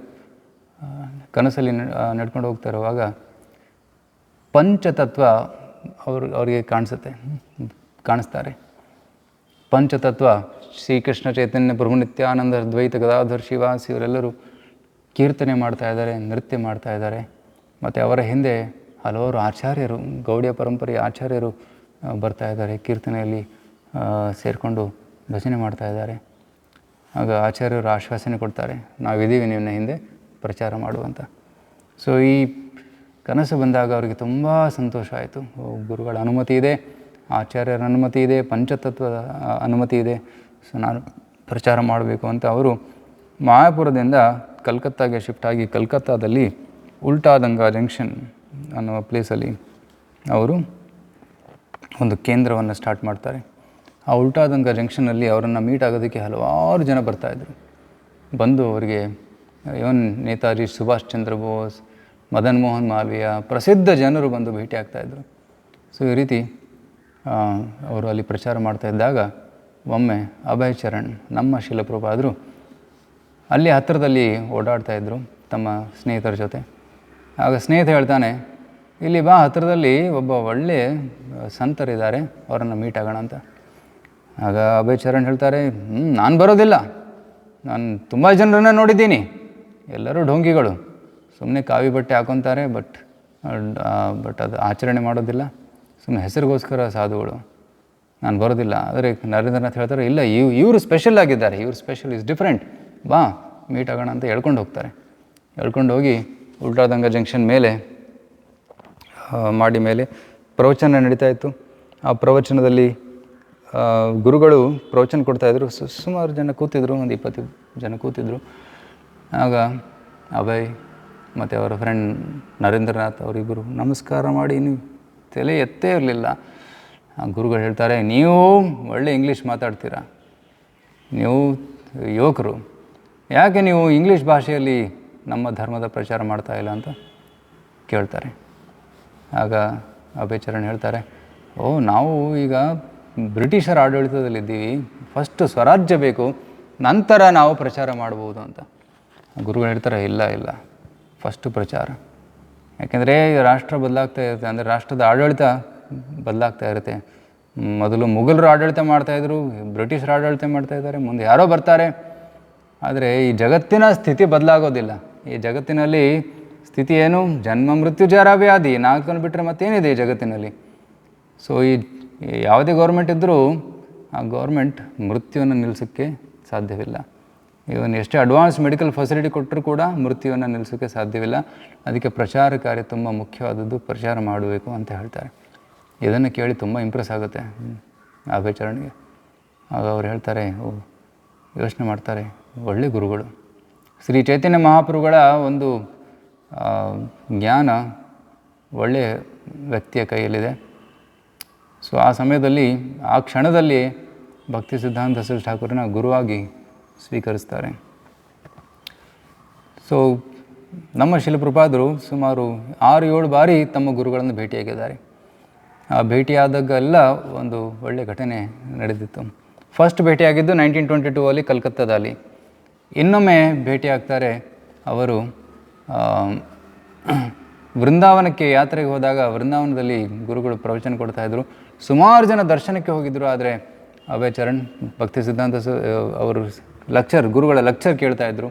ಕನಸಲ್ಲಿ ನಡ್ಕೊಂಡು ಹೋಗ್ತಾ ಇರುವಾಗ ಪಂಚತತ್ವ ಅವರಿಗೆ ಕಾಣಿಸ್ತಾರೆ. ಪಂಚತತ್ವ ಶ್ರೀಕೃಷ್ಣ ಚೈತನ್ಯ ಪ್ರಭು ನಿತ್ಯಾನಂದ ದ್ವೈತ ಗದಾಧರ್ ಶ್ರೀವಾಸ್ ಇವರೆಲ್ಲರೂ ಕೀರ್ತನೆ ಮಾಡ್ತಾಯಿದ್ದಾರೆ, ನೃತ್ಯ ಮಾಡ್ತಾಯಿದ್ದಾರೆ. ಮತ್ತು ಅವರ ಹಿಂದೆ ಹಲವಾರು ಆಚಾರ್ಯರು, ಗೌಡಿಯ ಪರಂಪರೆಯ ಆಚಾರ್ಯರು ಬರ್ತಾಯಿದ್ದಾರೆ, ಕೀರ್ತನೆಯಲ್ಲಿ ಸೇರಿಕೊಂಡು ಭಜನೆ ಮಾಡ್ತಾಯಿದ್ದಾರೆ. ಆಗ ಆಚಾರ್ಯರು ಆಶ್ವಾಸನೆ ಕೊಡ್ತಾರೆ, ನಾವಿದ್ದೀವಿ ನಿನ್ನ ಹಿಂದೆ ಪ್ರಚಾರ ಮಾಡುವಂತ. ಸೊ ಈ ಕನಸು ಬಂದಾಗ ಅವರಿಗೆ ತುಂಬ ಸಂತೋಷ ಆಯಿತು. ಗುರುಗಳ ಅನುಮತಿ ಇದೆ, ಆಚಾರ್ಯರ ಅನುಮತಿ ಇದೆ, ಪಂಚತತ್ವದ ಅನುಮತಿ ಇದೆ. ಸೊ ನಾನು ಪ್ರಚಾರ ಮಾಡಬೇಕು ಅಂತ ಅವರು ಮಾಯಾಪುರದಿಂದ ಕಲ್ಕತ್ತಾಗೆ ಶಿಫ್ಟ್ ಆಗಿ ಕಲ್ಕತ್ತಾದಲ್ಲಿ ಉಲ್ಟಾದಂಗ ಜಂಕ್ಷನ್ ಅನ್ನುವ ಪ್ಲೇಸಲ್ಲಿ ಅವರು ಒಂದು ಕೇಂದ್ರವನ್ನು ಸ್ಟಾರ್ಟ್ ಮಾಡ್ತಾರೆ. ಆ ಉಲ್ಟಾದಂಗ ಜಂಕ್ಷನಲ್ಲಿ ಅವರನ್ನು ಮೀಟ್ ಆಗೋದಕ್ಕೆ ಹಲವಾರು ಜನ ಬರ್ತಾಯಿದ್ರು. ಬಂದು ಅವರಿಗೆ ಇವನ್ ನೇತಾಜಿ ಸುಭಾಷ್ ಚಂದ್ರ ಬೋಸ್, ಮದನ್ ಮೋಹನ್ ಮಾಲ್ವೀಯ, ಪ್ರಸಿದ್ಧ ಜನರು ಬಂದು ಭೇಟಿ ಆಗ್ತಾಯಿದ್ರು. ಸೊ ಈ ರೀತಿ ಅವರು ಅಲ್ಲಿ ಪ್ರಚಾರ ಮಾಡ್ತಾಯಿದ್ದಾಗ ಒಮ್ಮೆ ಅಭಯ್ ಚರಣ್, ನಮ್ಮ ಶಿಲಪ್ರಭುಪಾದರು ಅಲ್ಲಿ ಹತ್ತಿರದಲ್ಲಿ ಓಡಾಡ್ತಾಯಿದ್ರು ತಮ್ಮ ಸ್ನೇಹಿತರ ಜೊತೆ. ಆಗ ಸ್ನೇಹಿತ ಹೇಳ್ತಾನೆ, ಇಲ್ಲಿ ಬಾ, ಹತ್ತಿರದಲ್ಲಿ ಒಬ್ಬ ಒಳ್ಳೆ ಸಂತರಿದ್ದಾರೆ, ಅವರನ್ನು ಮೀಟ್ ಆಗೋಣ ಅಂತ. ಆಗ ಅಭಯ್ ಚರಣ್ ಹೇಳ್ತಾರೆ, ನಾನು ಬರೋದಿಲ್ಲ, ನಾನು ತುಂಬ ಜನರನ್ನು ನೋಡಿದ್ದೀನಿ, ಎಲ್ಲರೂ ಢೋಂಗಿಗಳು, ಸುಮ್ಮನೆ ಕಾವಿ ಬಟ್ಟೆ ಹಾಕೊತಾರೆ, ಬಟ್ ಅದು ಆಚರಣೆ ಮಾಡೋದಿಲ್ಲ, ಸುಮ್ಮನೆ ಹೆಸರಿಗೋಸ್ಕರ ಸಾಧುಗಳು, ನಾನು ಬರೋದಿಲ್ಲ. ಆದರೆ ನರೇಂದ್ರನಾಥ್ ಹೇಳ್ತಾರೆ, ಇಲ್ಲ, ಇವರು ಸ್ಪೆಷಲ್ ಆಗಿದ್ದಾರೆ, ಇವರು ಸ್ಪೆಷಲ್ ಇಸ್ ಡಿಫ್ರೆಂಟ್, ಬಾ ಮೀಟ್ ಆಗೋಣ ಅಂತ ಹೇಳ್ಕೊಂಡು ಹೋಗ್ತಾರೆ. ಹೇಳ್ಕೊಂಡು ಹೋಗಿ ಉಲ್ಟಾದಂಗ ಜಂಕ್ಷನ್ ಮೇಲೆ ಮಾಡಿ ಮೇಲೆ ಪ್ರವಚನ ನಡೀತಾ ಇತ್ತು. ಆ ಪ್ರವಚನದಲ್ಲಿ ಗುರುಗಳು ಪ್ರವಚನ ಕೊಡ್ತಾಯಿದ್ರು. ಸುಮಾರು ಜನ ಕೂತಿದ್ರು, ಒಂದು 20 ಜನ ಕೂತಿದ್ರು. ಆಗ ಅಭಯ್ ಮತ್ತು ಅವರ ಫ್ರೆಂಡ್ ನರೇಂದ್ರನಾಥ್ ಅವರಿಬ್ಬರು ನಮಸ್ಕಾರ ಮಾಡಿ ನೀವು ತಲೆ ಎತ್ತೇ ಇರಲಿಲ್ಲ. ಗುರುಗಳು ಹೇಳ್ತಾರೆ, ನೀವು ಒಳ್ಳೆ ಇಂಗ್ಲೀಷ್ ಮಾತಾಡ್ತೀರಾ, ನೀವು ಯುವಕರು, ಯಾಕೆ ನೀವು ಇಂಗ್ಲೀಷ್ ಭಾಷೆಯಲ್ಲಿ ನಮ್ಮ ಧರ್ಮದ ಪ್ರಚಾರ ಮಾಡ್ತಾಯಿಲ್ಲ ಅಂತ ಕೇಳ್ತಾರೆ. ಆಗ ಅಭಯ್ ಚರಣ್ ಹೇಳ್ತಾರೆ, ನಾವು ಈಗ ಬ್ರಿಟಿಷರ ಆಡಳಿತದಲ್ಲಿದ್ದೀವಿ, ಫಸ್ಟ್ ಸ್ವರಾಜ್ಯ ಬೇಕು, ನಂತರ ನಾವು ಪ್ರಚಾರ ಮಾಡ್ಬೋದು ಅಂತ. ಗುರುಗಳು ಹೇಳ್ತಾರೆ, ಇಲ್ಲ, ಫಸ್ಟು ಪ್ರಚಾರ. ಯಾಕೆಂದರೆ ರಾಷ್ಟ್ರ ಬದಲಾಗ್ತಾ ಇರುತ್ತೆ, ಅಂದರೆ ರಾಷ್ಟ್ರದ ಆಡಳಿತ ಬದಲಾಗ್ತಾ ಇರುತ್ತೆ. ಮೊದಲು ಮುಘಲರು ಆಡಳಿತ ಮಾಡ್ತಾಯಿದ್ರು, ಬ್ರಿಟಿಷರು ಆಡಳಿತ ಮಾಡ್ತಾಯಿದ್ದಾರೆ, ಮುಂದೆ ಯಾರೋ ಬರ್ತಾರೆ. ಆದರೆ ಈ ಜಗತ್ತಿನ ಸ್ಥಿತಿ ಬದಲಾಗೋದಿಲ್ಲ. ಈ ಜಗತ್ತಿನಲ್ಲಿ ಸ್ಥಿತಿ ಏನು? ಜನ್ಮ ಮೃತ್ಯು ಜರ ವ್ಯಾಧಿ, ನಾಲ್ಕನ್ನು ಬಿಟ್ಟರೆ ಮತ್ತೇನಿದೆ ಈ ಜಗತ್ತಿನಲ್ಲಿ? ಸೊ ಈ ಯಾವುದೇ ಗೌರ್ಮೆಂಟ್ ಇದ್ದರೂ ಆ ಗೌರ್ಮೆಂಟ್ ಮೃತ್ಯುವನ್ನು ನಿಲ್ಲಿಸೋಕ್ಕೆ ಸಾಧ್ಯವಿಲ್ಲ. ಇವನ್ ಎಷ್ಟೇ ಅಡ್ವಾನ್ಸ್ ಮೆಡಿಕಲ್ ಫೆಸಿಲಿಟಿ ಕೊಟ್ಟರೂ ಕೂಡ ಮೃತ್ಯುವನ್ನು ನಿಲ್ಲಿಸೋಕ್ಕೆ ಸಾಧ್ಯವಿಲ್ಲ. ಅದಕ್ಕೆ ಪ್ರಚಾರ ಕಾರ್ಯ ತುಂಬ ಮುಖ್ಯವಾದದ್ದು, ಪ್ರಚಾರ ಮಾಡಬೇಕು ಅಂತ ಹೇಳ್ತಾರೆ. ಇದನ್ನು ಕೇಳಿ ತುಂಬ ಇಂಪ್ರೆಸ್ ಆಗುತ್ತೆ ಅಭಯಚರಣ್ಗೆ. ಆಗ ಅವ್ರು ಹೇಳ್ತಾರೆ, ಯೋಚನೆ ಮಾಡ್ತಾರೆ, ಒಳ್ಳೆ ಗುರುಗಳು. ಶ್ರೀ ಚೈತನ್ಯ ಮಹಾಪ್ರಭುಗಳ ಒಂದು ಜ್ಞಾನ ಒಳ್ಳೆಯ ವ್ಯಕ್ತಿಯ ಕೈಯಲ್ಲಿದೆ. ಸೊ ಆ ಸಮಯದಲ್ಲಿ, ಆ ಕ್ಷಣದಲ್ಲಿ ಭಕ್ತಿ ಸಿದ್ಧಾಂತ ಸರಸ್ವತಿ ಠಾಕೂರನ ಗುರುವಾಗಿ ಸ್ವೀಕರಿಸ್ತಾರೆ. ಸೊ ನಮ್ಮ ಶಿಲಪ್ರಪಾದರು ಸುಮಾರು 6-7 ಬಾರಿ ತಮ್ಮ ಗುರುಗಳನ್ನು ಭೇಟಿಯಾಗಿದ್ದಾರೆ. ಆ ಭೇಟಿಯಾದಾಗೆಲ್ಲ ಒಂದು ಒಳ್ಳೆಯ ಘಟನೆ ನಡೆದಿತ್ತು. ಫಸ್ಟ್ ಭೇಟಿಯಾಗಿದ್ದು 1922 ಕಲ್ಕತ್ತಾದಲ್ಲಿ. ಇನ್ನೊಮ್ಮೆ ಭೇಟಿಯಾಗ್ತಾರೆ ಅವರು ವೃಂದಾವನಕ್ಕೆ ಯಾತ್ರೆಗೆ ಹೋದಾಗ. ವೃಂದಾವನದಲ್ಲಿ ಗುರುಗಳು ಪ್ರವಚನ ಕೊಡ್ತಾಯಿದ್ರು. ಸುಮಾರು ಜನ ದರ್ಶನಕ್ಕೆ ಹೋಗಿದ್ದರು. ಆದರೆ ಅಭಯಚರಣ್ ಭಕ್ತಿ ಸಿದ್ಧಾಂತ ಅವರು ಗುರುಗಳ ಲೆಕ್ಚರ್ ಕೇಳ್ತಾಯಿದ್ರು.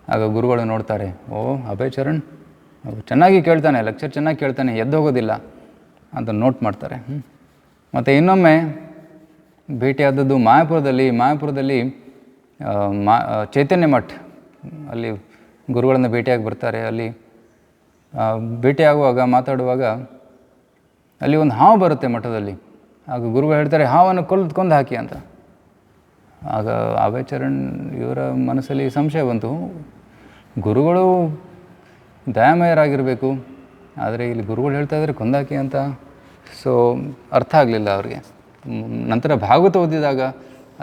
ಆಗ ಗುರುಗಳು ನೋಡ್ತಾರೆ, ಅಭಯಚರಣ್ ಚೆನ್ನಾಗಿ ಕೇಳ್ತಾನೆ, ಲೆಕ್ಚರ್ ಚೆನ್ನಾಗಿ ಕೇಳ್ತಾನೆ, ಎದ್ದು ಹೋಗೋದಿಲ್ಲ ಅಂತ ನೋಟ್ ಮಾಡ್ತಾರೆ. ಮತ್ತು ಇನ್ನೊಮ್ಮೆ ಭೇಟಿಯಾದದ್ದು ಮಾಯಾಪುರದಲ್ಲಿ ಚೈತನ್ಯ ಮಠ್, ಅಲ್ಲಿ ಗುರುಗಳನ್ನು ಭೇಟಿಯಾಗಿ ಬರ್ತಾರೆ. ಅಲ್ಲಿ ಭೇಟಿಯಾಗುವಾಗ ಮಾತಾಡುವಾಗ ಅಲ್ಲಿ ಒಂದು ಹಾವು ಬರುತ್ತೆ ಮಠದಲ್ಲಿ. ಆಗ ಗುರುಗಳು ಹೇಳ್ತಾರೆ, ಹಾವನ್ನು ಕೊಂದು ಹಾಕಿ ಅಂತ. ಆಗ ಅಭಯಚರಣ್ ಇವರ ಮನಸ್ಸಲ್ಲಿ ಸಂಶಯ ಬಂತು, ಗುರುಗಳು ದಯಾಮಯರಾಗಿರಬೇಕು, ಆದರೆ ಇಲ್ಲಿ ಗುರುಗಳು ಹೇಳ್ತಾ ಇದ್ದಾರೆ ಕೊಂದಾಕಿ ಅಂತ. ಸೊ ಅರ್ಥ ಆಗಲಿಲ್ಲ ಅವ್ರಿಗೆ. ನಂತರ ಭಾಗವತ ಓದಿದಾಗ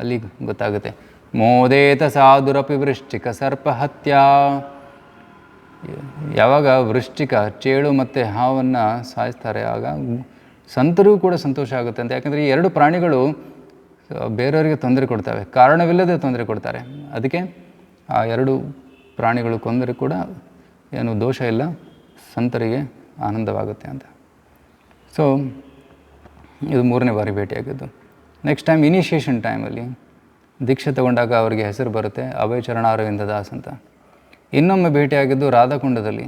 ಅಲ್ಲಿ ಗೊತ್ತಾಗುತ್ತೆ. ಮೋದೇತ ಸಾಧುರಪಿ ವೃಶ್ಚಿಕ ಸರ್ಪ ಹತ್ಯಾ. ಯಾವಾಗ ವೃಶ್ಚಿಕ ಚೇಳು ಮತ್ತು ಹಾವನ್ನು ಸಾಯಿಸ್ತಾರೆ, ಆಗ ಸಂತರಿಗೂ ಕೂಡ ಸಂತೋಷ ಆಗುತ್ತೆ ಅಂತ. ಯಾಕಂದರೆ ಈ 2 ಪ್ರಾಣಿಗಳು ಬೇರೆಯವರಿಗೆ ತೊಂದರೆ ಕೊಡ್ತವೆ, ಕಾರಣವಿಲ್ಲದೆ ತೊಂದರೆ ಕೊಡ್ತಾರೆ. ಅದಕ್ಕೆ ಆ 2 ಪ್ರಾಣಿಗಳು ಕೊಂದರೆ ಕೂಡ ಏನು ದೋಷ ಇಲ್ಲ, ಸಂತರಿಗೆ ಆನಂದವಾಗುತ್ತೆ ಅಂತ. ಸೊ ಇದು 3ನೇ ಬಾರಿ ಭೇಟಿಯಾಗಿದ್ದು. ನೆಕ್ಸ್ಟ್ ಟೈಮ್ ಇನಿಷಿಯೇಷನ್ ಟೈಮಲ್ಲಿ ದೀಕ್ಷೆ ತಗೊಂಡಾಗ ಅವರಿಗೆ ಹೆಸರು ಬರುತ್ತೆ, ಅಭಯಚರಣ ಅರವಿಂದ ದಾಸ್ ಅಂತ. ಇನ್ನೊಮ್ಮೆ ಭೇಟಿಯಾಗಿದ್ದು ರಾಧಾಕುಂಡದಲ್ಲಿ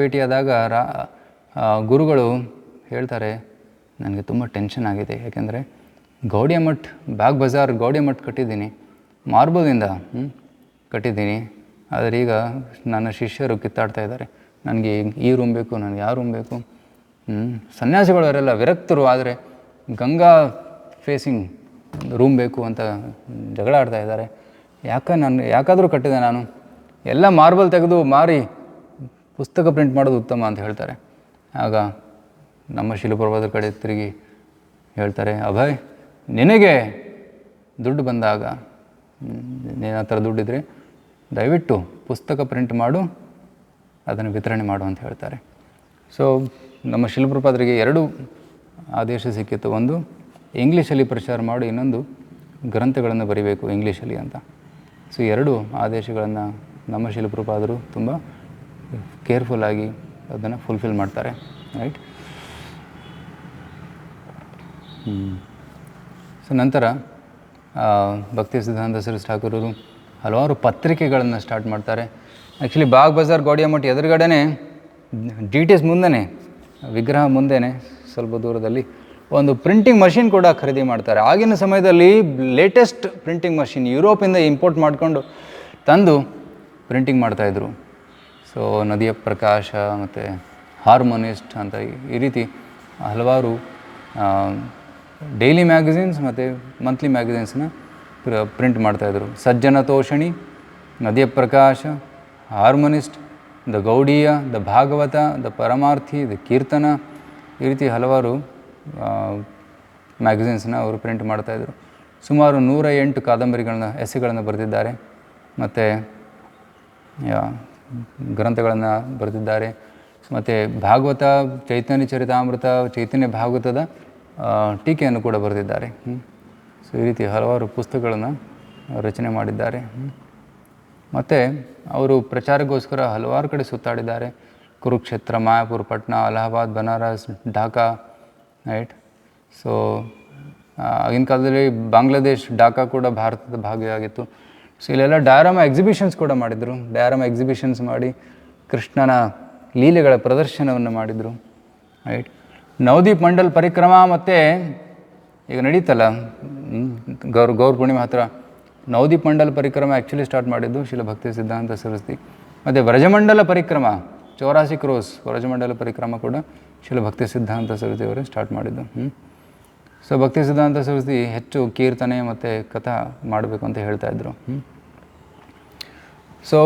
ಭೇಟಿಯಾದಾಗ ಗುರುಗಳು ಹೇಳ್ತಾರೆ, ನನಗೆ ತುಂಬ ಟೆನ್ಷನ್ ಆಗಿದೆ. ಯಾಕೆಂದರೆ ಗೌಡಿಯ ಮಠ್, ಬಾಗ್ ಬಜಾರ್ ಗೌಡಿಯ ಮಠ್ ಕಟ್ಟಿದ್ದೀನಿ, ಮಾರ್ಬಲ್ದಿಂದ ಕಟ್ಟಿದ್ದೀನಿ. ಆದರೆ ಈಗ ನನ್ನ ಶಿಷ್ಯರು ಕಿತ್ತಾಡ್ತಾ ಇದ್ದಾರೆ, ನನಗೆ ಈ ರೂಮ್ ಬೇಕು, ನನಗೆ ಯಾವ ರೂಮ್ ಬೇಕು. ಸನ್ಯಾಸಿಗಳು ಅವರೆಲ್ಲ ವಿರಕ್ತರು, ಆದರೆ ಗಂಗಾ ಫೇಸಿಂಗ್ ರೂಮ್ ಬೇಕು ಅಂತ ಜಗಳ ಆಡ್ತಾ ಇದ್ದಾರೆ. ಯಾಕಾದರೂ ಕಟ್ಟಿದೆ ನಾನು, ಎಲ್ಲ ಮಾರ್ಬಲ್ ತೆಗೆದು ಮಾರಿ ಪುಸ್ತಕ ಪ್ರಿಂಟ್ ಮಾಡೋದು ಉತ್ತಮ ಅಂತ ಹೇಳ್ತಾರೆ. ಆಗ ನಮ್ಮ ಶಿಲಪ್ರಭಾದ್ರ ಕಡೆ ತಿರುಗಿ ಹೇಳ್ತಾರೆ, ಅಭಯ್, ನಿನಗೆ ದುಡ್ಡು ಬಂದಾಗ, ನಿನ್ನ ಹತ್ರ ದುಡ್ಡಿದ್ರೆ ದಯವಿಟ್ಟು ಪುಸ್ತಕ ಪ್ರಿಂಟ್ ಮಾಡು, ಅದನ್ನು ವಿತರಣೆ ಮಾಡು ಅಂತ ಹೇಳ್ತಾರೆ. ಸೊ ನಮ್ಮ ಶಿಲಪ್ರಭಾದ್ರಿಗೆ 2 ಆದೇಶ ಸಿಕ್ಕಿತ್ತು. ಒಂದು ಇಂಗ್ಲೀಷಲ್ಲಿ ಪ್ರಚಾರ ಮಾಡು, ಇನ್ನೊಂದು ಗ್ರಂಥಗಳನ್ನು ಬರಿಬೇಕು ಇಂಗ್ಲೀಷಲ್ಲಿ ಅಂತ. ಸೊ 2 ಆದೇಶಗಳನ್ನು ನಮ್ಮ ಶಿಲಪ್ರಭಾದರು ತುಂಬ ಕೇರ್ಫುಲ್ಲಾಗಿ ಅದನ್ನು ಫುಲ್ಫಿಲ್ ಮಾಡ್ತಾರೆ. ರೈಟ್. ಸೊ ನಂತರ ಭಕ್ತಿ ಸಿದ್ಧಾಂತ ಸರಸ್ವತಿ ಠಾಕೂರರು ಹಲವಾರು ಪತ್ರಿಕೆಗಳನ್ನು ಸ್ಟಾರ್ಟ್ ಮಾಡ್ತಾರೆ. ಆ್ಯಕ್ಚುಲಿ ಬಾಗ್ ಬಜಾರ್ ಗೌಡಿಯ ಮಠ ಎದುರುಗಡೆನೇ DTS ಮುಂದೆನೇ, ವಿಗ್ರಹ ಮುಂದೆನೇ ಸ್ವಲ್ಪ ದೂರದಲ್ಲಿ ಒಂದು ಪ್ರಿಂಟಿಂಗ್ ಮಷಿನ್ ಕೂಡ ಖರೀದಿ ಮಾಡ್ತಾರೆ. ಆಗಿನ ಸಮಯದಲ್ಲಿ ಲೇಟೆಸ್ಟ್ ಪ್ರಿಂಟಿಂಗ್ ಮಷಿನ್ ಯುರೋಪಿಂದ ಇಂಪೋರ್ಟ್ ಮಾಡಿಕೊಂಡು ತಂದು ಪ್ರಿಂಟಿಂಗ್ ಮಾಡ್ತಾಯಿದ್ರು. ಸೊ ನದಿಯ ಪ್ರಕಾಶ ಮತ್ತು ಹಾರ್ಮೋನಿಸ್ಟ್ ಅಂತ ಈ ರೀತಿ ಹಲವಾರು ಡೈಲಿ ಮ್ಯಾಗಝಿನ್ಸ್ ಮತ್ತು ಮಂತ್ಲಿ ಮ್ಯಾಗಝಿನ್ಸ್ನ ಪ್ರಿಂಟ್ ಮಾಡ್ತಾಯಿದ್ರು. Sajjana Toshani, Nadiya Prakash, harmonist, the Gaudiya, the Bhagavat, the Paramarthi, the Kirtan, ಈ ರೀತಿ ಹಲವಾರು ಮ್ಯಾಗಝಿನ್ಸ್ನ ಅವರು ಪ್ರಿಂಟ್ ಮಾಡ್ತಾಯಿದ್ರು. ಸುಮಾರು 108 ಕಾದಂಬರಿಗಳನ್ನ, ಎಸ್ಸೆಗಳನ್ನು ಬರೆದಿದ್ದಾರೆ ಮತ್ತು ಗ್ರಂಥಗಳನ್ನು ಬರೆದಿದ್ದಾರೆ. ಮತ್ತು ಭಾಗವತ, ಚೈತನ್ಯ ಚರಿತಾಮೃತ, ಚೈತನ್ಯ ಭಾಗವತದ ಟೀಕೆಯನ್ನು ಕೂಡ ಬರೆದಿದ್ದಾರೆ. ಸೊ ಈ ರೀತಿ ಹಲವಾರು ಪುಸ್ತಕಗಳನ್ನು ರಚನೆ ಮಾಡಿದ್ದಾರೆ. ಮತ್ತು ಅವರು ಪ್ರಚಾರಕ್ಕೋಸ್ಕರ ಹಲವಾರು ಕಡೆ ಸುತ್ತಾಡಿದ್ದಾರೆ. ಕುರುಕ್ಷೇತ್ರ, ಮಾಯಾಪುರ, ಪಟ್ನಾ, ಅಲಹಾಬಾದ್, ಬನಾರಸ್, ಢಾಕಾ, ರೈಟ್. ಸೊ ಆಗಿನ ಕಾಲದಲ್ಲಿ ಬಾಂಗ್ಲಾದೇಶ್, ಢಾಕಾ ಕೂಡ ಭಾರತದ ಭಾಗವಾಗಿತ್ತು. ಸೊ ಇಲ್ಲೆಲ್ಲ ಡಯಾರಾಮಾ ಎಕ್ಸಿಬಿಷನ್ಸ್ ಕೂಡ ಮಾಡಿದರು. ಡಯಾರಾಮಾ ಎಕ್ಸಿಬಿಷನ್ಸ್ ಮಾಡಿ ಕೃಷ್ಣನ ಲೀಲೆಗಳ ಪ್ರದರ್ಶನವನ್ನು ಮಾಡಿದರು, ರೈಟ್. ನವದೀಪ್ ಮಂಡಲ್ ಪರಿಕ್ರಮ ಮತ್ತು ಈಗ ನಡೀತಲ್ಲ ಗೌರ ಪೂರ್ಣಿಮೆ ಹತ್ರ ನವದೀಪ್ ಮಂಡಲ ಪರಿಕ್ರಮ ಆ್ಯಕ್ಚುಲಿ ಸ್ಟಾರ್ಟ್ ಮಾಡಿದ್ದು ಶ್ರೀಲ ಭಕ್ತಿ ಸಿದ್ಧಾಂತ ಸರಸ್ವತಿ. ಮತ್ತು ವ್ರಜಮಂಡಲ ಪರಿಕ್ರಮ 84 ಕ್ರೋಸ್ ವ್ರಜಮಂಡಲ ಪರಿಕ್ರಮ ಕೂಡ ಶ್ರೀಲ ಭಕ್ತಿ ಸಿದ್ಧಾಂತ ಸರಸ್ವತಿ ಅವರೇ ಸ್ಟಾರ್ಟ್ ಮಾಡಿದ್ದು. ಸೊ ಭಕ್ತಿ ಸಿದ್ಧಾಂತ ಸರಸ್ವತಿ ಹೆಚ್ಚು ಕೀರ್ತನೆ ಮತ್ತು ಕಥಾ ಮಾಡಬೇಕು ಅಂತ ಹೇಳ್ತಾಯಿದ್ರು. ಸೊ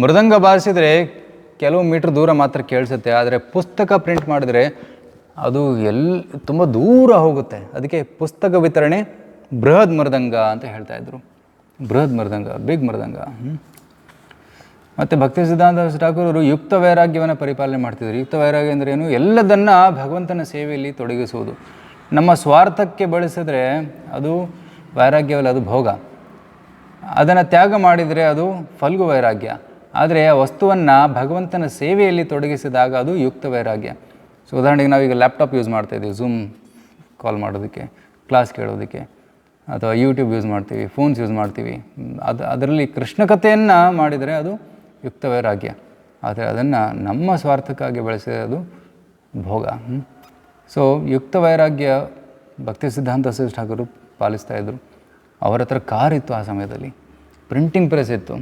ಮೃದಂಗ ಬಾರಿಸಿದರೆ ಕೆಲವು ಮೀಟ್ರ್ ದೂರ ಮಾತ್ರ ಕೇಳಿಸುತ್ತೆ, ಆದರೆ ಪುಸ್ತಕ ಪ್ರಿಂಟ್ ಮಾಡಿದರೆ ಅದು ತುಂಬ ದೂರ ಹೋಗುತ್ತೆ. ಅದಕ್ಕೆ ಪುಸ್ತಕ ವಿತರಣೆ ಬೃಹದ್ ಮೃದಂಗ ಅಂತ ಹೇಳ್ತಾಯಿದ್ರು. ಬೃಹದ್ ಮೃದಂಗ, ಬಿಗ್ ಮೃದಂಗ. ಮತ್ತು ಭಕ್ತಿ ಸಿದ್ಧಾಂತ ಠಾಕೂರರು ಯುಕ್ತ ವೈರಾಗ್ಯವನ್ನು ಪರಿಪಾಲನೆ ಮಾಡ್ತಿದ್ರು. ಯುಕ್ತ ವೈರಾಗ್ಯ ಅಂದರೆ ಏನು? ಎಲ್ಲದನ್ನು ಭಗವಂತನ ಸೇವೆಯಲ್ಲಿ ತೊಡಗಿಸುವುದು. ನಮ್ಮ ಸ್ವಾರ್ಥಕ್ಕೆ ಬಳಸಿದ್ರೆ ಅದು ವೈರಾಗ್ಯವಲ್ಲ, ಅದು ಭೋಗ. ಅದನ್ನು ತ್ಯಾಗ ಮಾಡಿದರೆ ಅದು ಫಲ್ಗು ವೈರಾಗ್ಯ. ಆದರೆ ಆ ವಸ್ತುವನ್ನು ಭಗವಂತನ ಸೇವೆಯಲ್ಲಿ ತೊಡಗಿಸಿದಾಗ ಅದು ಯುಕ್ತ ವೈರಾಗ್ಯ. ಸೊ ಉದಾಹರಣೆಗೆ ನಾವೀಗ ಲ್ಯಾಪ್ಟಾಪ್ ಯೂಸ್ ಮಾಡ್ತಾಯಿದ್ದೀವಿ, ಝೂಮ್ ಕಾಲ್ ಮಾಡೋದಕ್ಕೆ, ಕ್ಲಾಸ್ ಕೇಳೋದಕ್ಕೆ, ಅಥವಾ ಯೂಟ್ಯೂಬ್ ಯೂಸ್ ಮಾಡ್ತೀವಿ, ಫೋನ್ಸ್ ಯೂಸ್ ಮಾಡ್ತೀವಿ. ಅದರಲ್ಲಿ ಕೃಷ್ಣ ಕಥೆಯನ್ನು ಮಾಡಿದರೆ ಅದು ಯುಕ್ತ ವೈರಾಗ್ಯ. ಆದರೆ ಅದನ್ನು ನಮ್ಮ ಸ್ವಾರ್ಥಕ್ಕಾಗಿ ಬಳಸಿದರೆ ಅದು ಭೋಗ. ಸೊ ಯುಕ್ತ ವೈರಾಗ್ಯ ಭಕ್ತಿ ಸಿದ್ಧಾಂತ ಠಾಕೂರು ಪಾಲಿಸ್ತಾಯಿದ್ರು. ಅವರ ಹತ್ರ ಕಾರ್ ಇತ್ತು ಆ ಸಮಯದಲ್ಲಿ, ಪ್ರಿಂಟಿಂಗ್ ಪ್ರೆಸ್ ಇತ್ತು.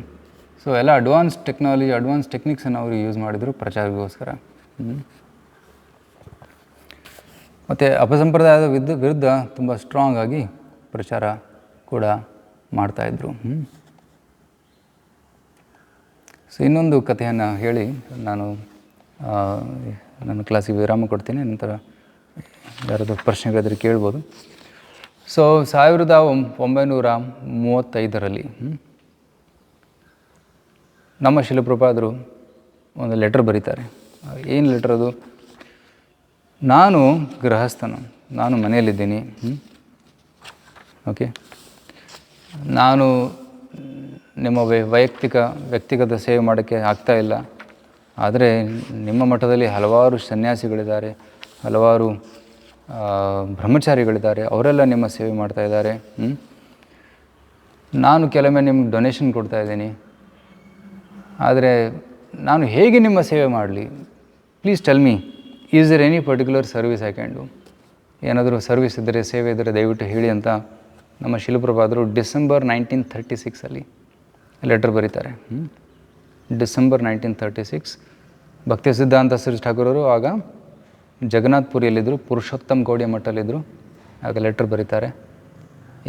ಸೊ ಎಲ್ಲ ಅಡ್ವಾನ್ಸ್ ಟೆಕ್ನಾಲಜಿ, ಅಡ್ವಾನ್ಸ್ ಟೆಕ್ನಿಕ್ಸನ್ನು ಅವರು ಯೂಸ್ ಮಾಡಿದರು ಪ್ರಚಾರಕ್ಕೋಸ್ಕರ. ಮತ್ತು ಅಪಸಂಪ್ರದಾಯದ ವಿರುದ್ಧ ತುಂಬ ಸ್ಟ್ರಾಂಗ್ ಆಗಿ ಪ್ರಚಾರ ಕೂಡ ಮಾಡ್ತಾಯಿದ್ರು. ಸೊ ಇನ್ನೊಂದು ಕಥೆಯನ್ನು ಹೇಳಿ ನಾನು ನನ್ನ ಕ್ಲಾಸಿಗೆ ವಿರಾಮ ಕೊಡ್ತೀನಿ. ನಂತರ ಯಾರಾದರೂ ಪ್ರಶ್ನೆಗಳಿದ್ರೆ ಕೇಳ್ಬೋದು. ಸೊ 1935ರಲ್ಲಿ ನಮ್ಮ ಶಿಲಪ್ರಭುಪಾದರು ಒಂದು ಲೆಟರ್ ಬರೀತಾರೆ. ಏನು ಲೆಟರ್ ಅದು? ನಾನು ಗೃಹಸ್ಥನು, ನಾನು ಮನೆಯಲ್ಲಿದ್ದೀನಿ. ಓಕೆ, ನಾನು ನಿಮ್ಮ ವ್ಯಕ್ತಿಗತ ಸೇವೆ ಮಾಡೋಕ್ಕೆ ಆಗ್ತಾಯಿಲ್ಲ. ಆದರೆ ನಿಮ್ಮ ಮಠದಲ್ಲಿ ಹಲವಾರು ಸನ್ಯಾಸಿಗಳಿದ್ದಾರೆ, ಹಲವಾರು ಬ್ರಹ್ಮಚಾರಿಗಳಿದ್ದಾರೆ, ಅವರೆಲ್ಲ ನಿಮ್ಮ ಸೇವೆ ಮಾಡ್ತಾಯಿದ್ದಾರೆ. ನಾನು ಕೆಲವೊಮ್ಮೆ ನಿಮ್ಗೆ ಡೊನೇಷನ್ ಕೊಡ್ತಾಯಿದ್ದೀನಿ. ಆದರೆ ನಾನು ಹೇಗೆ ನಿಮ್ಮ ಸೇವೆ ಮಾಡಲಿ? Please tell me, is there any particular service I can do? ಏನಾದರೂ ಸರ್ವಿಸ್ ಇದ್ದರೆ, ಸೇವೆ ಇದ್ದರೆ ದಯವಿಟ್ಟು ಹೇಳಿ ಅಂತ ನಮ್ಮ ಶಿಲಪ್ರಭುಪಾದರು ಡಿಸೆಂಬರ್ 1936 ಲೆಟರ್ ಬರೀತಾರೆ. ಡಿಸೆಂಬರ್ 1936 ಭಕ್ತಿ ಸಿದ್ಧಾಂತ ಸರಸ್ವತಿ ಠಾಕೂರರು ಆಗ ಜಗನ್ನಾಥ್ಪುರಿಯಲ್ಲಿದ್ದರು, ಪುರುಷೋತ್ತಮ್ ಗೌಡಿಯ ಮಠದಲ್ಲಿದ್ದರು. ಆಗ ಲೆಟರ್ ಬರೀತಾರೆ.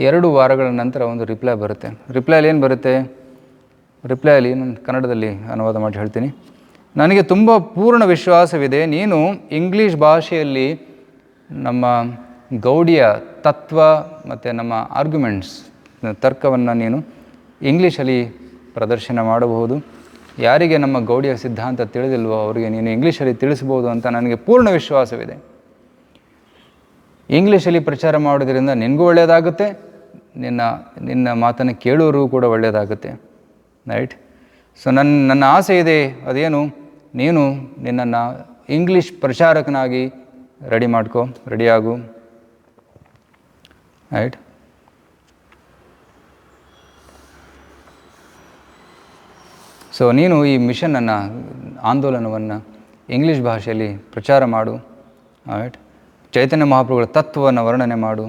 2 ವಾರಗಳ ನಂತರ ಒಂದು ರಿಪ್ಲೈ ಬರುತ್ತೆ. ರಿಪ್ಲೈಲಿ ಏನು ಬರುತ್ತೆ? ರಿಪ್ಲೈಲಿ ನಾನು ಕನ್ನಡದಲ್ಲಿ ಅನುವಾದ ಮಾಡಿ ಹೇಳ್ತೀನಿ. ನನಗೆ ತುಂಬ ಪೂರ್ಣ ವಿಶ್ವಾಸವಿದೆ, ನೀನು ಇಂಗ್ಲೀಷ್ ಭಾಷೆಯಲ್ಲಿ ನಮ್ಮ ಗೌಡಿಯ ತತ್ವ ಮತ್ತು ನಮ್ಮ ಆರ್ಗ್ಯುಮೆಂಟ್ಸ್, ತರ್ಕವನ್ನು ನೀನು ಇಂಗ್ಲೀಷಲ್ಲಿ ಪ್ರದರ್ಶನ ಮಾಡಬಹುದು. ಯಾರಿಗೆ ನಮ್ಮ ಗೌಡಿಯ ಸಿದ್ಧಾಂತ ತಿಳಿದಿಲ್ವೋ ಅವರಿಗೆ ನೀನು ಇಂಗ್ಲೀಷಲ್ಲಿ ತಿಳಿಸ್ಬೋದು ಅಂತ ನನಗೆ ಪೂರ್ಣ ವಿಶ್ವಾಸವಿದೆ. ಇಂಗ್ಲೀಷಲ್ಲಿ ಪ್ರಚಾರ ಮಾಡೋದ್ರಿಂದ ನಿನಗೂ ಒಳ್ಳೆಯದಾಗುತ್ತೆ, ನಿನ್ನ ಮಾತನ್ನು ಕೇಳೋರು ಕೂಡ ಒಳ್ಳೆಯದಾಗುತ್ತೆ. ರೈಟ್? ಸೊ ನನ್ನ ಆಸೆ ಇದೆ, ಅದೇನು? ನೀನು ನಿನ್ನನ್ನು ಇಂಗ್ಲೀಷ್ ಪ್ರಚಾರಕನಾಗಿ ರೆಡಿಯಾಗು. ರೈಟ್? ಸೊ ನೀನು ಈ ಮಿಷನನ್ನು, ಆಂದೋಲನವನ್ನು ಇಂಗ್ಲೀಷ್ ಭಾಷೆಯಲ್ಲಿ ಪ್ರಚಾರ ಮಾಡು. ರೈಟ್? ಚೈತನ್ಯ ಮಹಾಪ್ರಭುಗಳ ತತ್ವವನ್ನು ವರ್ಣನೆ ಮಾಡು.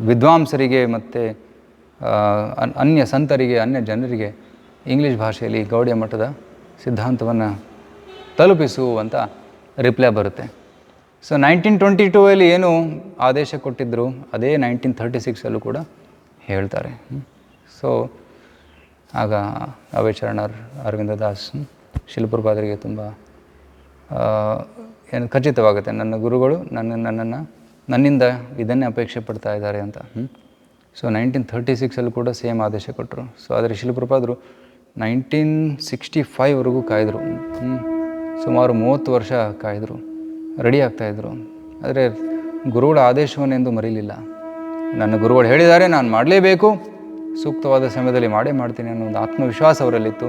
ವಿದ್ವಾಂಸರಿಗೆ ಮತ್ತು ಅನ್ಯ ಸಂತರಿಗೆ, ಅನ್ಯ ಜನರಿಗೆ ಇಂಗ್ಲೀಷ್ ಭಾಷೆಯಲ್ಲಿ ಗೌಡಿಯ ಮಠದ ಸಿದ್ಧಾಂತವನ್ನು ತಲುಪಿಸು ಅಂತ ರಿಪ್ಲೈ ಬರುತ್ತೆ. ಸೊ 1922 ಏನು ಆದೇಶ ಕೊಟ್ಟಿದ್ದರು ಅದೇ 1936 ಕೂಡ ಹೇಳ್ತಾರೆ. ಸೊ ಆಗ ಅಭಯಚರಣರ್, ಅರವಿಂದ ದಾಸ್, ಶಿಲಪ್ರಭುಪಾದರಿಗೆ ತುಂಬ ಏನು ಖಚಿತವಾಗುತ್ತೆ, ನನ್ನ ಗುರುಗಳು ನನ್ನಿಂದ ಇದನ್ನೇ ಅಪೇಕ್ಷೆ ಪಡ್ತಾ ಇದ್ದಾರೆ ಅಂತ. ಸೊ 1936 ಕೂಡ ಸೇಮ್ ಆದೇಶ ಕೊಟ್ಟರು. ಸೊ ಆದರೆ ಶಿಲಪ್ರಭುಪಾದರು 1965ವರೆಗೂ ಕಾಯ್ದರು. ಸುಮಾರು 30 ವರ್ಷ ಕಾಯ್ದರು, ರೆಡಿ ಆಗ್ತಾಯಿದ್ರು. ಆದರೆ ಗುರುಗಳ ಆದೇಶವನ್ನೆಂದು ಮರೀಲಿಲ್ಲ. ನನ್ನ ಗುರುಗಳು ಹೇಳಿದ್ದಾರೆ, ನಾನು ಮಾಡಲೇಬೇಕು, ಸೂಕ್ತವಾದ ಸಮಯದಲ್ಲಿ ಮಾಡ್ತೀನಿ ಅನ್ನೋ ಒಂದು ಆತ್ಮವಿಶ್ವಾಸ ಅವರಲ್ಲಿತ್ತು.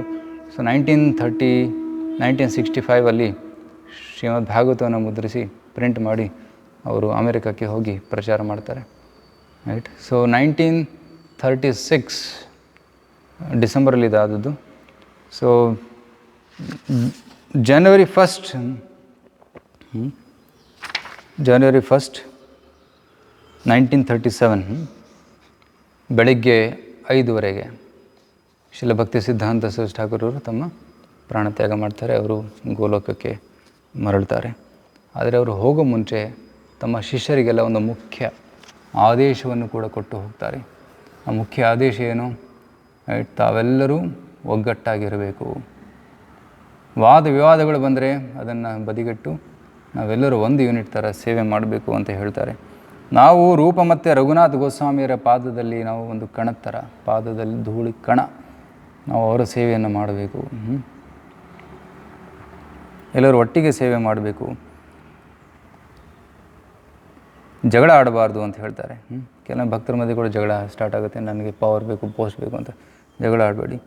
ಸೊ 1965 ಶ್ರೀಮದ್ ಭಾಗವತವನ್ನು ಮುದ್ರಿಸಿ ಪ್ರಿಂಟ್ ಮಾಡಿ ಅವರು ಅಮೆರಿಕಕ್ಕೆ ಹೋಗಿ ಪ್ರಚಾರ ಮಾಡ್ತಾರೆ. ರೈಟ್? ಸೊ 1936 ಡಿಸೆಂಬರಲ್ಲಿ ಇದಾದದ್ದು. ಸೊ January 1st, 1937 ಬೆಳಿಗ್ಗೆ 5:30 ಶ್ರೀಲ ಭಕ್ತಿ ಸಿದ್ಧಾಂತ ಸರಸ್ವತಿ ಠಾಕೂರವರು ತಮ್ಮ ಪ್ರಾಣತ್ಯಾಗ ಮಾಡ್ತಾರೆ. ಅವರು ಗೋಲೋಕಕ್ಕೆ ಮರಳ್ತಾರೆ. ಆದರೆ ಅವರು ಹೋಗೋ ಮುಂಚೆ ತಮ್ಮ ಶಿಷ್ಯರಿಗೆಲ್ಲ ಒಂದು ಮುಖ್ಯ ಆದೇಶವನ್ನು ಕೂಡ ಕೊಟ್ಟು ಹೋಗ್ತಾರೆ. ಆ ಮುಖ್ಯ ಆದೇಶ ಏನು? ತಾವೆಲ್ಲರೂ ಒಗ್ಗಟ್ಟಾಗಿರಬೇಕು. ವಾದ ವಿವಾದಗಳು ಬಂದರೆ ಅದನ್ನು ಬದಿಗಟ್ಟು ನಾವೆಲ್ಲರೂ ಒಂದು ಯೂನಿಟ್ ಥರ ಸೇವೆ ಮಾಡಬೇಕು ಅಂತ ಹೇಳ್ತಾರೆ. ನಾವು ರೂಪ ಮತ್ತು ರಘುನಾಥ್ ಗೋಸ್ವಾಮಿಯರ ಪಾದದಲ್ಲಿ ನಾವು ಒಂದು ಕಣದ ಥರ, ಪಾದದಲ್ಲಿ ಧೂಳಿ ಕಣ, ನಾವು ಅವರ ಸೇವೆಯನ್ನು ಮಾಡಬೇಕು. ಎಲ್ಲರೂ ಒಟ್ಟಿಗೆ ಸೇವೆ ಮಾಡಬೇಕು. ಜಗಳ ಆಡಬಾರ್ದು ಅಂತ ಹೇಳ್ತಾರೆ. ಕೆಲವು ಭಕ್ತರ ಮಧ್ಯೆ ಕೂಡ ಜಗಳ ಸ್ಟಾರ್ಟ್ ಆಗುತ್ತೆ. ನನಗೆ ಪವರ್ ಬೇಕು, ಪೋಸ್ಟ್ ಬೇಕು ಅಂತ. ಜಗಳ ಆಡಬೇಡಿ.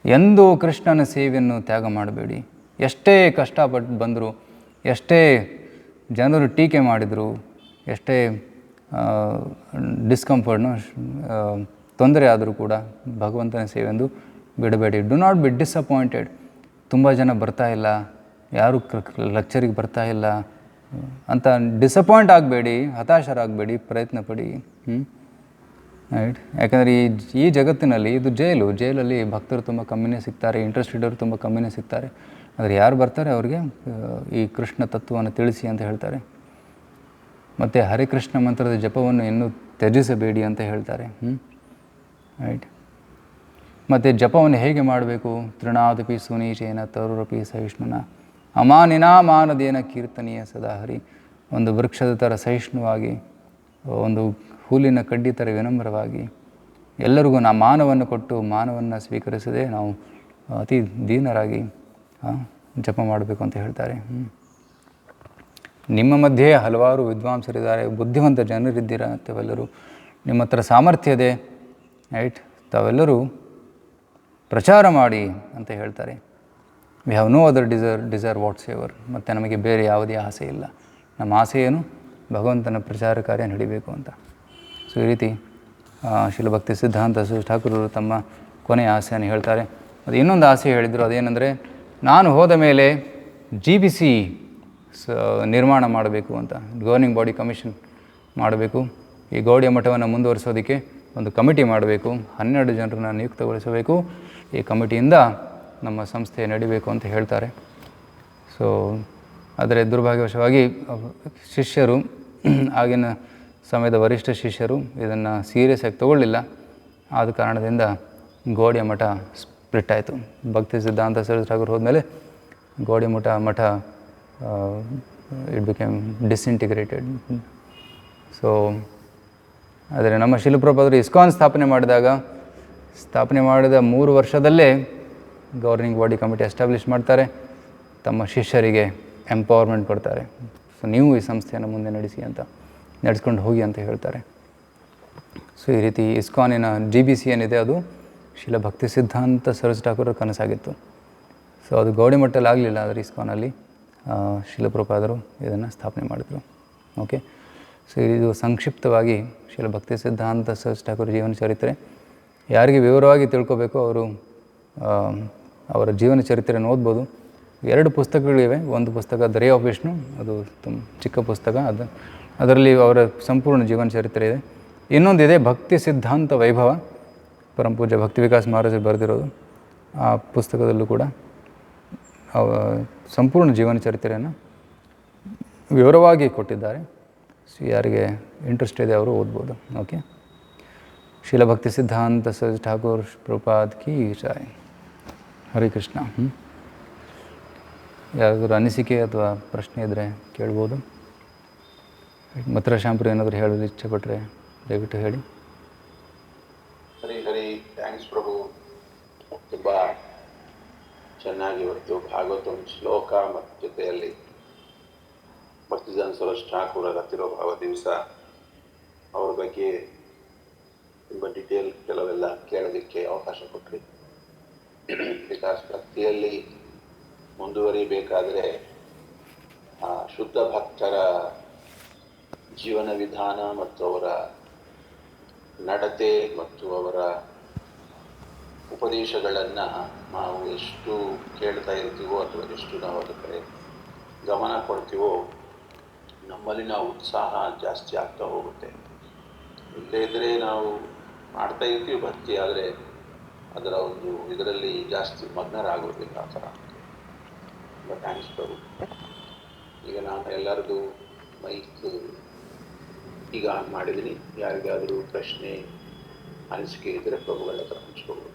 ಎಂದೂ ಕೃಷ್ಣನ ಸೇವೆಯನ್ನು ತ್ಯಾಗ ಮಾಡಬೇಡಿ. ಎಷ್ಟೇ ಕಷ್ಟಪಟ್ಟು ಬಂದರೂ, ಎಷ್ಟೇ ಜನರು ಟೀಕೆ ಮಾಡಿದರು, ಎಷ್ಟೇ ಡಿಸ್ಕಂಫರ್ಟ್ನು ತೊಂದರೆ ಆದರೂ ಕೂಡ ಭಗವಂತನ ಸೇವೆಯೆಂದು ಬಿಡಬೇಡಿ. Do not be disappointed. ತುಂಬ ಜನ ಬರ್ತಾ ಇಲ್ಲ, ಯಾರು ಲೆಕ್ಚರಿಗೆ ಬರ್ತಾ ಇಲ್ಲ ಅಂತ ಡಿಸಪಾಯಿಂಟ್ ಆಗಬೇಡಿ, ಹತಾಶರಾಗಬೇಡಿ, ಪ್ರಯತ್ನ ಪಡಿ. ರೈಟ್. ಯಾಕಂದರೆ ಈ ಜಗತ್ತಿನಲ್ಲಿ ಇದು ಜೈಲಲ್ಲಿ ಭಕ್ತರು ತುಂಬ ಕಮ್ಮಿನೇ ಸಿಗ್ತಾರೆ, ಇಂಟ್ರೆಸ್ಟೆಡವರು ತುಂಬ ಕಮ್ಮಿನೇ ಸಿಗ್ತಾರೆ. ಆದರೆ ಯಾರು ಬರ್ತಾರೆ ಅವ್ರಿಗೆ ಈ ಕೃಷ್ಣ ತತ್ವವನ್ನು ತಿಳಿಸಿ ಅಂತ ಹೇಳ್ತಾರೆ. ಮತ್ತು ಹರಿಕೃಷ್ಣ ಮಂತ್ರದ ಜಪವನ್ನು ಇನ್ನೂ ತ್ಯಜಿಸಬೇಡಿ ಅಂತ ಹೇಳ್ತಾರೆ. ರೈಟ್. ಮತ್ತು ಜಪವನ್ನು ಹೇಗೆ ಮಾಡಬೇಕು? ತೃಣಾದಪಿ ಸುನೀಚೇನ ತರುರಪಿ ಸಹಿಷ್ಣುನ ಅಮಾನಿನಾಮಾನದೇನ ಕೀರ್ತನೀಯ ಸದಾ ಹರಿ. ಒಂದು ವೃಕ್ಷದ ಥರ ಸಹಿಷ್ಣುವಾಗಿ, ಒಂದು ಹುಲ್ಲಿನ ಕಡ್ಡಿ ಥರ ವಿನಮ್ರವಾಗಿ, ಎಲ್ಲರಿಗೂ ಮಾನವನ್ನು ಕೊಟ್ಟು ಮಾನವನ್ನು ಸ್ವೀಕರಿಸದೆ ನಾವು ಅತಿ ದೀನರಾಗಿ ಜಪ ಮಾಡಬೇಕು ಅಂತ ಹೇಳ್ತಾರೆ. ನಿಮ್ಮ ಮಧ್ಯೆ ಹಲವಾರು ವಿದ್ವಾಂಸರಿದ್ದಾರೆ, ಬುದ್ಧಿವಂತ ಜನರಿದ್ದೀರ, ತಾವೆಲ್ಲರೂ ನಿಮ್ಮ ಹತ್ರ ಸಾಮರ್ಥ್ಯ ಇದೆ. ರೈಟ್. ತಾವೆಲ್ಲರೂ ಪ್ರಚಾರ ಮಾಡಿ ಅಂತ ಹೇಳ್ತಾರೆ. We have no other desire whatsoever. ಮತ್ತು ನಮಗೆ ಬೇರೆ ಯಾವುದೇ ಆಸೆ ಇಲ್ಲ. ನಮ್ಮ ಆಸೆ ಏನು? ಭಗವಂತನ ಪ್ರಚಾರ ಕಾರ್ಯ ನಡಿಬೇಕು ಅಂತ. ಸೊ ಈ ರೀತಿ ಶ್ರೀಲ ಭಕ್ತಿ ಸಿದ್ಧಾಂತ ಸರಸ್ವತಿ ಠಾಕೂರರು ತಮ್ಮ ಕೊನೆಯ ಆಸೆಯನ್ನು ಹೇಳ್ತಾರೆ. ಅದು ಇನ್ನೊಂದು ಆಸೆ ಹೇಳಿದರು. ಅದೇನೆಂದರೆ, ನಾನು ಹೋದ ಮೇಲೆ GBC ನಿರ್ಮಾಣ ಮಾಡಬೇಕು ಅಂತ, ಗವರ್ನಿಂಗ್ ಬಾಡಿ ಕಮಿಷನ್ ಮಾಡಬೇಕು. ಈ ಗೌಡಿಯ ಮಠವನ್ನು ಮುಂದುವರಿಸೋದಕ್ಕೆ ಒಂದು ಕಮಿಟಿ ಮಾಡಬೇಕು, 12 ಜನರನ್ನು ನಿಯುಕ್ತಗೊಳಿಸಬೇಕು. ಈ ಕಮಿಟಿಯಿಂದ ನಮ್ಮ ಸಂಸ್ಥೆ ನಡಿಬೇಕು ಅಂತ ಹೇಳ್ತಾರೆ. ಸೊ ಆದರೆ ದುರ್ಭಾಗ್ಯವಶವಾಗಿ ಶಿಷ್ಯರು, ಆಗಿನ ಸಮಯದ ವರಿಷ್ಠ ಶಿಷ್ಯರು ಇದನ್ನು ಸೀರಿಯಸ್ ಆಗಿ ತಗೊಳ್ಳಿಲ್ಲ. ಆದ ಕಾರಣದಿಂದ ಗೌಡಿಯ ಮಠ ಸ್ಪ್ಲಿಟ್ ಆಯಿತು. ಭಕ್ತಿ ಸಿದ್ಧಾಂತ ಸರಸ್ವತಿ ಠಾಕೂರ್ ಹೋದ್ಮೇಲೆ ಗೌಡಿಯ ಮಠ ಇಟ್ ಬಿಕೇಮ್ ಡಿಸ್ಇಂಟಿಗ್ರೇಟೆಡ್. ಸೊ ಆದರೆ ನಮ್ಮ ಶಿಲಪ್ರಭುಪಾದರು ಇಸ್ಕಾನ್ ಸ್ಥಾಪನೆ ಮಾಡಿದ 3 ವರ್ಷದಲ್ಲೇ ಗವರ್ನಿಂಗ್ ಬಾಡಿ ಕಮಿಟಿ ಎಸ್ಟಾಬ್ಲಿಷ್ ಮಾಡ್ತಾರೆ. ತಮ್ಮ ಶಿಷ್ಯರಿಗೆ ಎಂಪವರ್ಮೆಂಟ್ ಕೊಡ್ತಾರೆ. ಸೊ ನೀವು ಈ ಸಂಸ್ಥೆಯನ್ನು ಮುಂದೆ ನಡೆಸ್ಕೊಂಡು ಹೋಗಿ ಅಂತ ಹೇಳ್ತಾರೆ. ಸೊ ಈ ರೀತಿ ಇಸ್ಕಾನಿನ GBC ಏನಿದೆ ಅದು ಶ್ರೀಲ ಭಕ್ತಿ ಸಿದ್ಧಾಂತ ಸರಸ್ವತಿ ಠಾಕೂರರ ಕನಸಾಗಿತ್ತು. ಸೊ ಅದು ಗೌಡಿ ಮಟ್ಟಲ್ಲಿ ಆಗಲಿಲ್ಲ, ಆದರೆ ಇಸ್ಕಾನಲ್ಲಿ ಶಿಲಪ್ರಭುಪಾದರು ಇದನ್ನು ಸ್ಥಾಪನೆ ಮಾಡಿದರು. ಓಕೆ. ಸೊ ಇದು ಸಂಕ್ಷಿಪ್ತವಾಗಿ ಶ್ರೀಲ ಭಕ್ತಿ ಸಿದ್ಧಾಂತ ಸರಸ್ವತಿ ಠಾಕೂರ ಜೀವನ ಚರಿತ್ರೆ. ಯಾರಿಗೆ ವಿವರವಾಗಿ ತಿಳ್ಕೋಬೇಕು ಅವರು ಅವರ ಜೀವನ ಚರಿತ್ರೆಯನ್ನು ಓದ್ಬೋದು. 2 ಪುಸ್ತಕಗಳಿವೆ. ಒಂದು ಪುಸ್ತಕ ದ ರೇ ಆಫ್ ವಿಷ್ಣು, ಅದು ತುಂಬ ಚಿಕ್ಕ ಪುಸ್ತಕ, ಅದರಲ್ಲಿ ಅವರ ಸಂಪೂರ್ಣ ಜೀವನ ಚರಿತ್ರೆ ಇದೆ. ಇನ್ನೊಂದಿದೆ ಭಕ್ತಿ ಸಿದ್ಧಾಂತ ವೈಭವ, ಪರಮಪೂಜ್ಯ ಭಕ್ತಿ ವಿಕಾಸ್ ಮಹಾರಾಜರು ಬರೆದಿರೋದು. ಆ ಪುಸ್ತಕದಲ್ಲೂ ಕೂಡ ಸಂಪೂರ್ಣ ಜೀವನ ಚರಿತ್ರೆಯನ್ನು ವಿವರವಾಗಿ ಕೊಟ್ಟಿದ್ದಾರೆ. ಸೊ ಯಾರಿಗೆ ಇಂಟ್ರೆಸ್ಟ್ ಇದೆ ಅವರು ಓದ್ಬೋದು. ಓಕೆ. ಶ್ರೀಲ ಭಕ್ತಿ ಸಿದ್ಧಾಂತ ಸರಸ್ವತಿ ಠಾಕೂರ್ ಪ್ರಭುಪಾದ್ ಕಿ ಜೈ. ಹರೇ ಕೃಷ್ಣ. ಯಾರಾದರೂ ಅನಿಸಿಕೆ ಅಥವಾ ಪ್ರಶ್ನೆ ಇದ್ದರೆ ಕೇಳ್ಬೋದು. ಮತ್ರ ಶಾಂಪುರ ಏನಾದರೂ ಹೇಳಲು ಇಚ್ಛೆ ಪಟ್ಟರೆ ದಯವಿಟ್ಟು ಹೇಳಿ. ಹರಿ ಥ್ಯಾಂಕ್ಸ್ ಪ್ರಭು. ತುಂಬ ಚೆನ್ನಾಗಿ ಇವತ್ತು ಭಾಗವತಂ ಶ್ಲೋಕ ಮತ್ತು ಜೊತೆಯಲ್ಲಿ ಭಕ್ತಿಸಿದ್ಧಾಂತ ಸರಸ್ವತಿ ಠಾಕೂರರ ತಿರೋಭಾವ ದಿವಸ ಅವ್ರ ಬಗ್ಗೆ ತುಂಬ ಡಿಟೇಲ್ ಕೆಲವೆಲ್ಲ ಕೇಳೋದಕ್ಕೆ ಅವಕಾಶ ಕೊಟ್ಟರಿ. ಬಿಕಾಸ್ ಭಕ್ತಿಯಲ್ಲಿ ಮುಂದುವರಿಬೇಕಾದರೆ ಶುದ್ಧ ಭಕ್ತರ ಜೀವನ ವಿಧಾನ ಮತ್ತು ಅವರ ನಡತೆ ಮತ್ತು ಅವರ ಉಪದೇಶಗಳನ್ನು ನಾವು ಎಷ್ಟು ಕೇಳ್ತಾ ಇರ್ತೀವೋ ಅಥವಾ ಎಷ್ಟು ನಾವು ಅದಕ್ಕೆ ಗಮನ ಕೊಡ್ತೀವೋ ನಮ್ಮಲ್ಲಿನ ಉತ್ಸಾಹ ಜಾಸ್ತಿ ಆಗ್ತಾ ಹೋಗುತ್ತೆ. ಇಲ್ಲದೇ ಇದ್ದರೆ ನಾವು ಮಾಡ್ತಾ ಇರ್ತೀವಿ ಭಕ್ತಿ, ಆದರೆ ಅದರ ಒಂದು ಇದರಲ್ಲಿ ಜಾಸ್ತಿ ಮಗ್ನರಾಗೋದಿಲ್ಲ ಆ ಥರ. ತುಂಬ ಥ್ಯಾಂಕ್ಸ್ ಪ್ರಭು. ಈಗ ನಾನು ಎಲ್ಲರದು ಮೈಕ್ ಈಗ ಆನ್ ಮಾಡಿದ್ದೀನಿ. ಯಾರಿಗಾದರೂ ಪ್ರಶ್ನೆ ಅನಿಸಿಕೆ ಇದ್ದರೆ ಪ್ರಭುಗಳ ಹತ್ರ ಹಂಚ್ಕೋಬೋದು.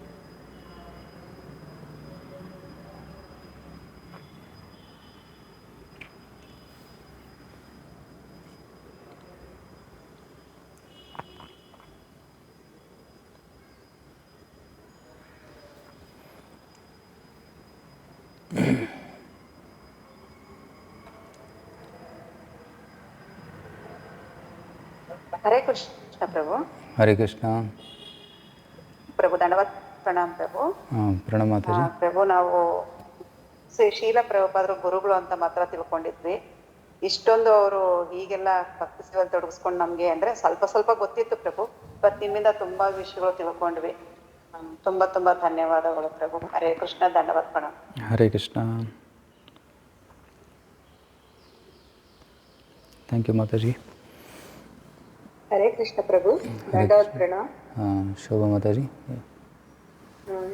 ಹರೇ ಕೃಷ್ಣ ಪ್ರಭು. ಹರೇ ಕೃಷ್ಣ ಪ್ರಭು ದಂಡವತ್ ಪ್ರಣಾಮ್ ಪ್ರಭು. ಹಾಂ ಪ್ರಣಾಮ ಮಾತಾಜಿ. ಪ್ರಭು ನಾವು ಶ್ರೀ ಶೀಲ ಪ್ರಭುಪಾದರು ಗುರುಗಳು ಅಂತ ಮಾತ್ರ ತಿಳ್ಕೊಂಡಿದ್ವಿ. ಇಷ್ಟೊಂದು ಅವರು ಹೀಗೆಲ್ಲ ಭಕ್ತಿ ಸೇವೆಯಲ್ಲಿ ತೊಡಗಿಸ್ಕೊಂಡು ನಮಗೆ ಅಂದರೆ ಸ್ವಲ್ಪ ಸ್ವಲ್ಪ ಗೊತ್ತಿತ್ತು ಪ್ರಭು. ಬಟ್ ನಿಮ್ಮಿಂದ ತುಂಬ ವಿಷಯಗಳು ತಿಳ್ಕೊಂಡ್ವಿ. ತುಂಬ ತುಂಬ ಧನ್ಯವಾದಗಳು ಪ್ರಭು. ಹರೇ ಕೃಷ್ಣ ದಂಡವತ್ ಪ್ರಣಾಮ್. ಹರೇ ಕೃಷ್ಣ. Thank you Mataji. ಹರೇ ಕೃಷ್ಣ ಪ್ರಭು ದಂಡವತ್ ಪ್ರಣಾಮ್. ಹಾಂ ಶೋಭಾ ಮಾತಾಜಿ.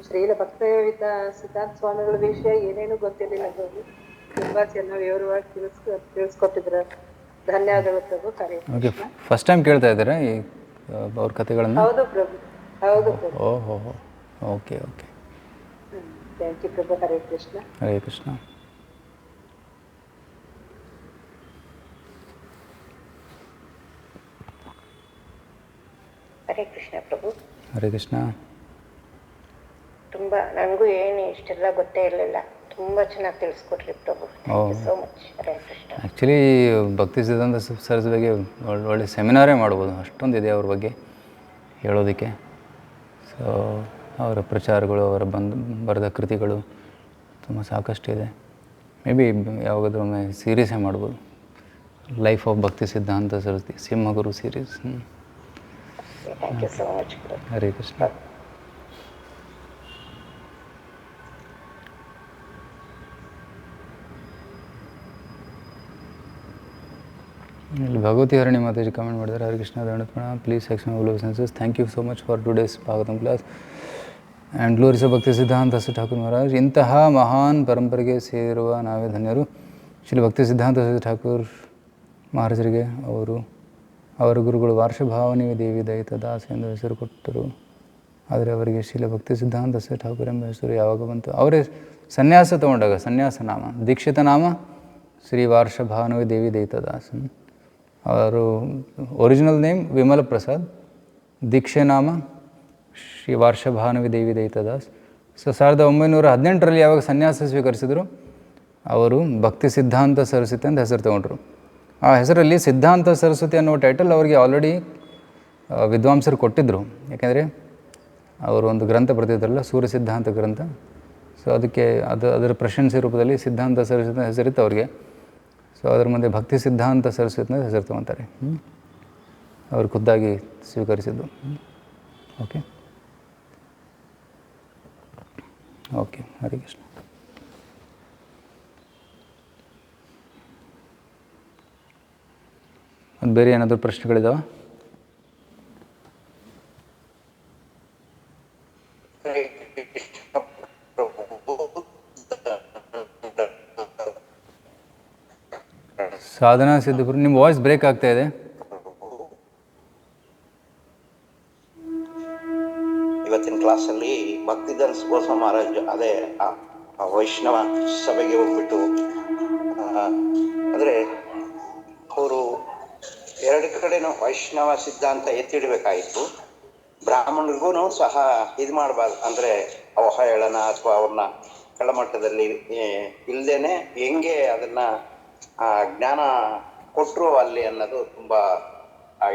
ಶ್ರೀಲ ಭಕ್ತ ಸಿದ್ಧಾಂತ ಸ್ವಾಮಿಗಳ ವಿಷಯ ಏನೇನು ಗೊತ್ತಿರಲಿಲ್ಲ ಪ್ರಭು. ತುಂಬಾ ಚೆನ್ನಾಗಿ ವಿವರವಾಗಿ ತಿಳಿಸ್ಕೊಟ್ಟಿದ್ರ. ಧನ್ಯವಾದಗಳು ಪ್ರಭು. ಹರೇ ಓಕೆ, ಫಸ್ಟ್ ಟೈಮ್ ಕೇಳ್ತಾ ಇದ್ದೀರಾ ಈ ಅವ್ರ ಕಥೆಗಳನ್ನು? ಹೌದು ಪ್ರಭು, ಹೌದು ಪ್ರಭು. ಓಹೋ, okay okay. Thank you Prabhu. Hare Krishna. Hare Krishna. Hare Krishna Prabhu. Hare Krishna. ತುಂಬ ನನಗೂ ಏನು ಇಷ್ಟೆಲ್ಲ ಗೊತ್ತೇ ಇರಲಿಲ್ಲ. ತುಂಬ ಚೆನ್ನಾಗಿ ತಿಳಿಸ್ಕೊಟ್ರಿ Prabhu. So much. Hare Krishna. Actually Bhakti Siddhanta sirs ಬಗ್ಗೆ ಒಳ್ಳೆ ಸೆಮಿನಾರೇ ಮಾಡ್ಬೋದು, ಅಷ್ಟೊಂದಿದೆ ಅವ್ರ ಬಗ್ಗೆ ಹೇಳೋದಕ್ಕೆ. ಸೊ ಅವರ ಪ್ರಚಾರಗಳು, ಅವರ ಬರೆದ ಕೃತಿಗಳು ತುಂಬ ಸಾಕಷ್ಟಿದೆ. ಮೇ ಬಿ ಯಾವಾಗಾದ್ರೂ ಒಮ್ಮೆ ಸೀರೀಸೇ ಮಾಡ್ಬೋದು, ಲೈಫ್ ಆಫ್ ಭಕ್ತಿ ಸಿದ್ಧಾಂತ ಸರಸ್ವತಿ ಸಿಂಹಗುರು series. Thank you so much Prabhu. Hare Krishna. ಇಲ್ಲಿ ಭಗವತಿ ಹರಣಿ ಮಾತಾಜಿ ಕಮೆಂಟ್ ಮಾಡಿದ್ದಾರೆ. ಹರೇ ಕೃಷ್ಣ ದಂಡವತ್ ಪ್ರಣಾಮ್. Please explain all your senses. Thank you so much for today's Bhagavatam class and glories of Bhakti Siddhanta ದಾಸ ಠಾಕೂರ್ ಮಹಾರಾಜ್. ಇಂತಹ ಮಹಾನ್ ಪರಂಪರೆಗೆ ಸೇರುವ ನಾವೇ ಧನ್ಯರು. ಶ್ರೀ ಭಕ್ತಿ ಸಿದ್ಧಾಂತ ದಾಸ ಠಾಕೂರ್ ಮಹಾರಾಜರಿಗೆ ಅವರ ಗುರುಗಳು ವಾರ್ಷಭಾವನಿ ದೇವಿ ದಯಿತ ದಾಸ್ ಎಂದು ಹೆಸರು ಕೊಟ್ಟರು. ಆದರೆ ಅವರಿಗೆ ಶ್ರೀಲ ಭಕ್ತಿ ಸಿದ್ಧಾಂತ ದಾಸ ಠಾಕೂರ್ ಎಂಬ ಹೆಸರು ಯಾವಾಗ ಬಂತು? ಅವರೇ ಸನ್ಯಾಸ ತಗೊಂಡಾಗ ಸನ್ಯಾಸ ನಾಮ, ದೀಕ್ಷಿತ ನಾಮ ಶ್ರೀ ವಾರ್ಷಭಾವನಿ ದೇವಿ ದಯಿತ ದಾಸ್. ಅವರು ಒರಿಜಿನಲ್ ನೇಮ್ ವಿಮಲ ಪ್ರಸಾದ್, ದೀಕ್ಷೆ ನಾಮ ಶ್ರೀ ವಾರ್ಷಭಾವನಿ ದೇವಿ ದಯಿತ ದಾಸ್. ಸೊ 1918ರಲ್ಲಿ ಯಾವಾಗ ಸನ್ಯಾಸ ಸ್ವೀಕರಿಸಿದರು, ಅವರು ಭಕ್ತಿ ಸಿದ್ಧಾಂತ ಸರಸ್ವತಿ ಅಂತ ಹೆಸರು ತಗೊಂಡ್ರು. ಆ ಹೆಸರಲ್ಲಿ ಸಿದ್ಧಾಂತ ಸರಸ್ವತಿ ಅನ್ನೋ ಟೈಟಲ್ ಅವರಿಗೆ ಆಲ್ರೆಡಿ ವಿದ್ವಾಂಸರು ಕೊಟ್ಟಿದ್ದರು. ಯಾಕೆಂದರೆ ಅವರು ಒಂದು ಗ್ರಂಥ ಬರೆದಿದ್ರಲ್ಲ, ಸೂರ್ಯ ಸಿದ್ಧಾಂತ ಗ್ರಂಥ. ಸೊ ಅದಕ್ಕೆ ಅದರ ಪ್ರಶಂಸೆ ರೂಪದಲ್ಲಿ ಸಿದ್ಧಾಂತ ಸರಸ್ವತಿ ಹೆಸರಿತ್ತು ಅವ್ರಿಗೆ. ಸೊ ಅದರ ಮುಂದೆ ಭಕ್ತಿ ಸಿದ್ಧಾಂತ ಸರಸ್ವತಿ ಅಂತ ಹೆಸರು ತೊಗೊತಾರೆ. ಅವರು ಖುದ್ದಾಗಿ ಸ್ವೀಕರಿಸಿದ್ದು. Okay okay. ಹರೇ ಕೃಷ್ಣ. ಅದು ಬೇರೆ ಏನಾದರೂ ಪ್ರಶ್ನೆಗಳಿದಾವೆ? ಸಾಧನಾ ಸಿದ್ಧಪುರ, ನಿಮ್ಮ ವಾಯ್ಸ್ ಬ್ರೇಕ್ ಆಗ್ತಾ ಇದೆ. ಇವತ್ತಿನ ಕ್ಲಾಸಲ್ಲಿ ಭಕ್ತಿದಾಸ್ ಗೋಸ್ವಾಮಿ ಮಹಾರಾಜ್ ಅದೇ ವೈಷ್ಣವ ಸಭೆಗೆ ಹೋಗ್ಬಿಟ್ಟು ಅಂದರೆ ಅವರು ಎರಡು ಕಡೆನೂ ವೈಷ್ಣವ ಸಿದ್ಧಾಂತ ಎತ್ತಿಡಬೇಕಾಯಿತು. ಬ್ರಾಹ್ಮಣರಿಗೂ ಸಹ ಇದು ಮಾಡಬಾರ್ದು, ಅಂದರೆ ಅವಹೇಳನ ಅಥವಾ ಅವ್ರನ್ನ ಕೆಳಮಟ್ಟದಲ್ಲಿ ಇಲ್ಲದೇನೆ ಹೆಂಗೆ ಅದನ್ನು ಜ್ಞಾನ ಕೊಟ್ಟರು ಅಲ್ಲಿ ಅನ್ನೋದು ತುಂಬ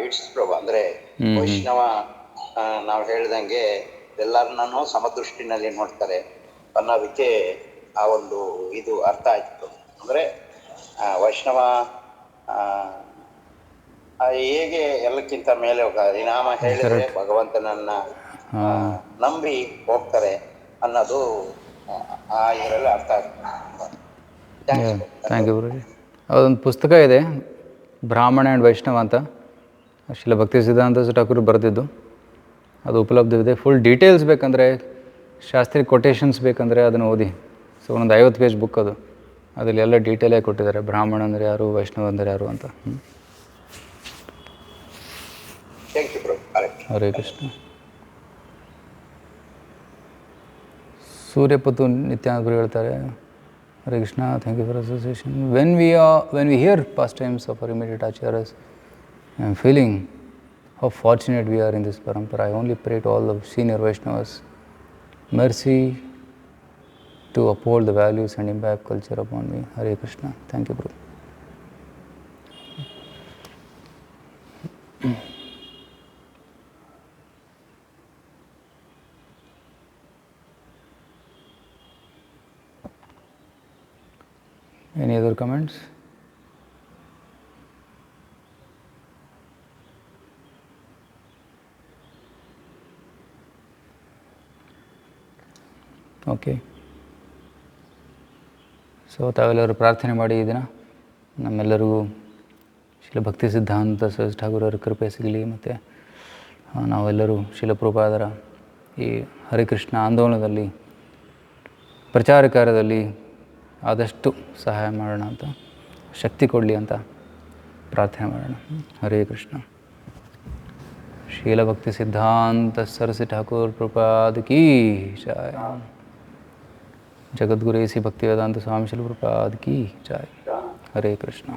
ಇಟ್ಸ್ ಪ್ರಭು. ಅಂದರೆ ವೈಷ್ಣವ ನಾವು ಹೇಳ್ದಂಗೆ ಎಲ್ಲರನ್ನೂ ಸಮದೃಷ್ಟಿನಲ್ಲಿ ನೋಡ್ತಾರೆ ಅನ್ನೋದಕ್ಕೆ ಆ ಒಂದು ಇದು ಅರ್ಥ ಆಯ್ತು. ಅಂದರೆ ವೈಷ್ಣವ ಹೇಗೆ ಎಲ್ಲಕ್ಕಿಂತ ಮೇಲೆ ಹರಿನಾಮ ಹೇಳಿದ್ರೆ ಭಗವಂತನನ್ನ ನಂಬಿ ಹೋಗ್ತಾರೆ ಅನ್ನೋದು ಆ ಇದರಲ್ಲಿ ಅರ್ಥ ಆಗ್ತದೆ. ಥ್ಯಾಂಕ್ ಯು ಗುರುಜಿ. ಅದೊಂದು ಪುಸ್ತಕ ಇದೆ, ಬ್ರಾಹ್ಮಣ ಆ್ಯಂಡ್ ವೈಷ್ಣವ ಅಂತ. ಶಿಲ ಭಕ್ತಿ ಸಿದ್ಧಾಂತ ಠಾಕೂರ್ ಬರೆದಿದ್ದು ಅದು ಉಪಲಬ್ಧವಿದೆ. ಫುಲ್ ಡೀಟೇಲ್ಸ್ ಬೇಕಂದರೆ, ಶಾಸ್ತ್ರಿ ಕೊಟೇಶನ್ಸ್ ಬೇಕಂದರೆ ಅದನ್ನು ಓದಿ. ಸೊ ಒಂದು 50 ಪೇಜ್ ಬುಕ್ ಅದು. ಅದರಲ್ಲಿ ಎಲ್ಲ ಡೀಟೇಲೇ ಕೊಟ್ಟಿದ್ದಾರೆ, ಬ್ರಾಹ್ಮಣ ಅಂದರೆ ಯಾರು, ವೈಷ್ಣವ ಅಂದರೆ ಯಾರು ಅಂತ. Thank you Prabhu. ಹರೇ ಕೃಷ್ಣ. ಸೂರ್ಯಪುತ್ತು ನಿತ್ಯಾನಂದರು ಹೇಳ್ತಾರೆ, Hare Krishna, thank you for association. When we hear pastimes of our immediate acharyas, I am feeling how fortunate we are in this parampara. I only pray to all the senior Vaishnavas mercy to uphold the values and imbibe culture upon me. Hare Krishna. Thank you, Prabhu. Any other comments? Okay. So ತಾವೆಲ್ಲರೂ ಪ್ರಾರ್ಥನೆ ಮಾಡಿ ಈ ದಿನ ನಮ್ಮೆಲ್ಲರಿಗೂ ಶಿಲ ಭಕ್ತಿ ಸಿದ್ಧಾಂತ ಸರಸ್ವತಿ ಠಾಕೂರರ ಕೃಪೆ ಸಿಗಲಿ, ಮತ್ತು ನಾವೆಲ್ಲರೂ ಶಿಲ ಪ್ರಭುಪಾದರ ಈ ಹರಿಕೃಷ್ಣ ಆಂದೋಲನದಲ್ಲಿ ಪ್ರಚಾರ ಕಾರ್ಯದಲ್ಲಿ ಆದಷ್ಟು ಸಹಾಯ ಮಾಡೋಣ ಅಂತ, ಶಕ್ತಿ ಕೊಡಲಿ ಅಂತ ಪ್ರಾರ್ಥನೆ ಮಾಡೋಣ. ಹರೇ ಕೃಷ್ಣ. शील भक्ति सिद्धांत सरस्वती ठाकुर प्रपाद की जय. जगद्गुरु ऐसी भक्ति वेदांत स्वामी शिल प्रपाद की जय. हरे कृष्णा.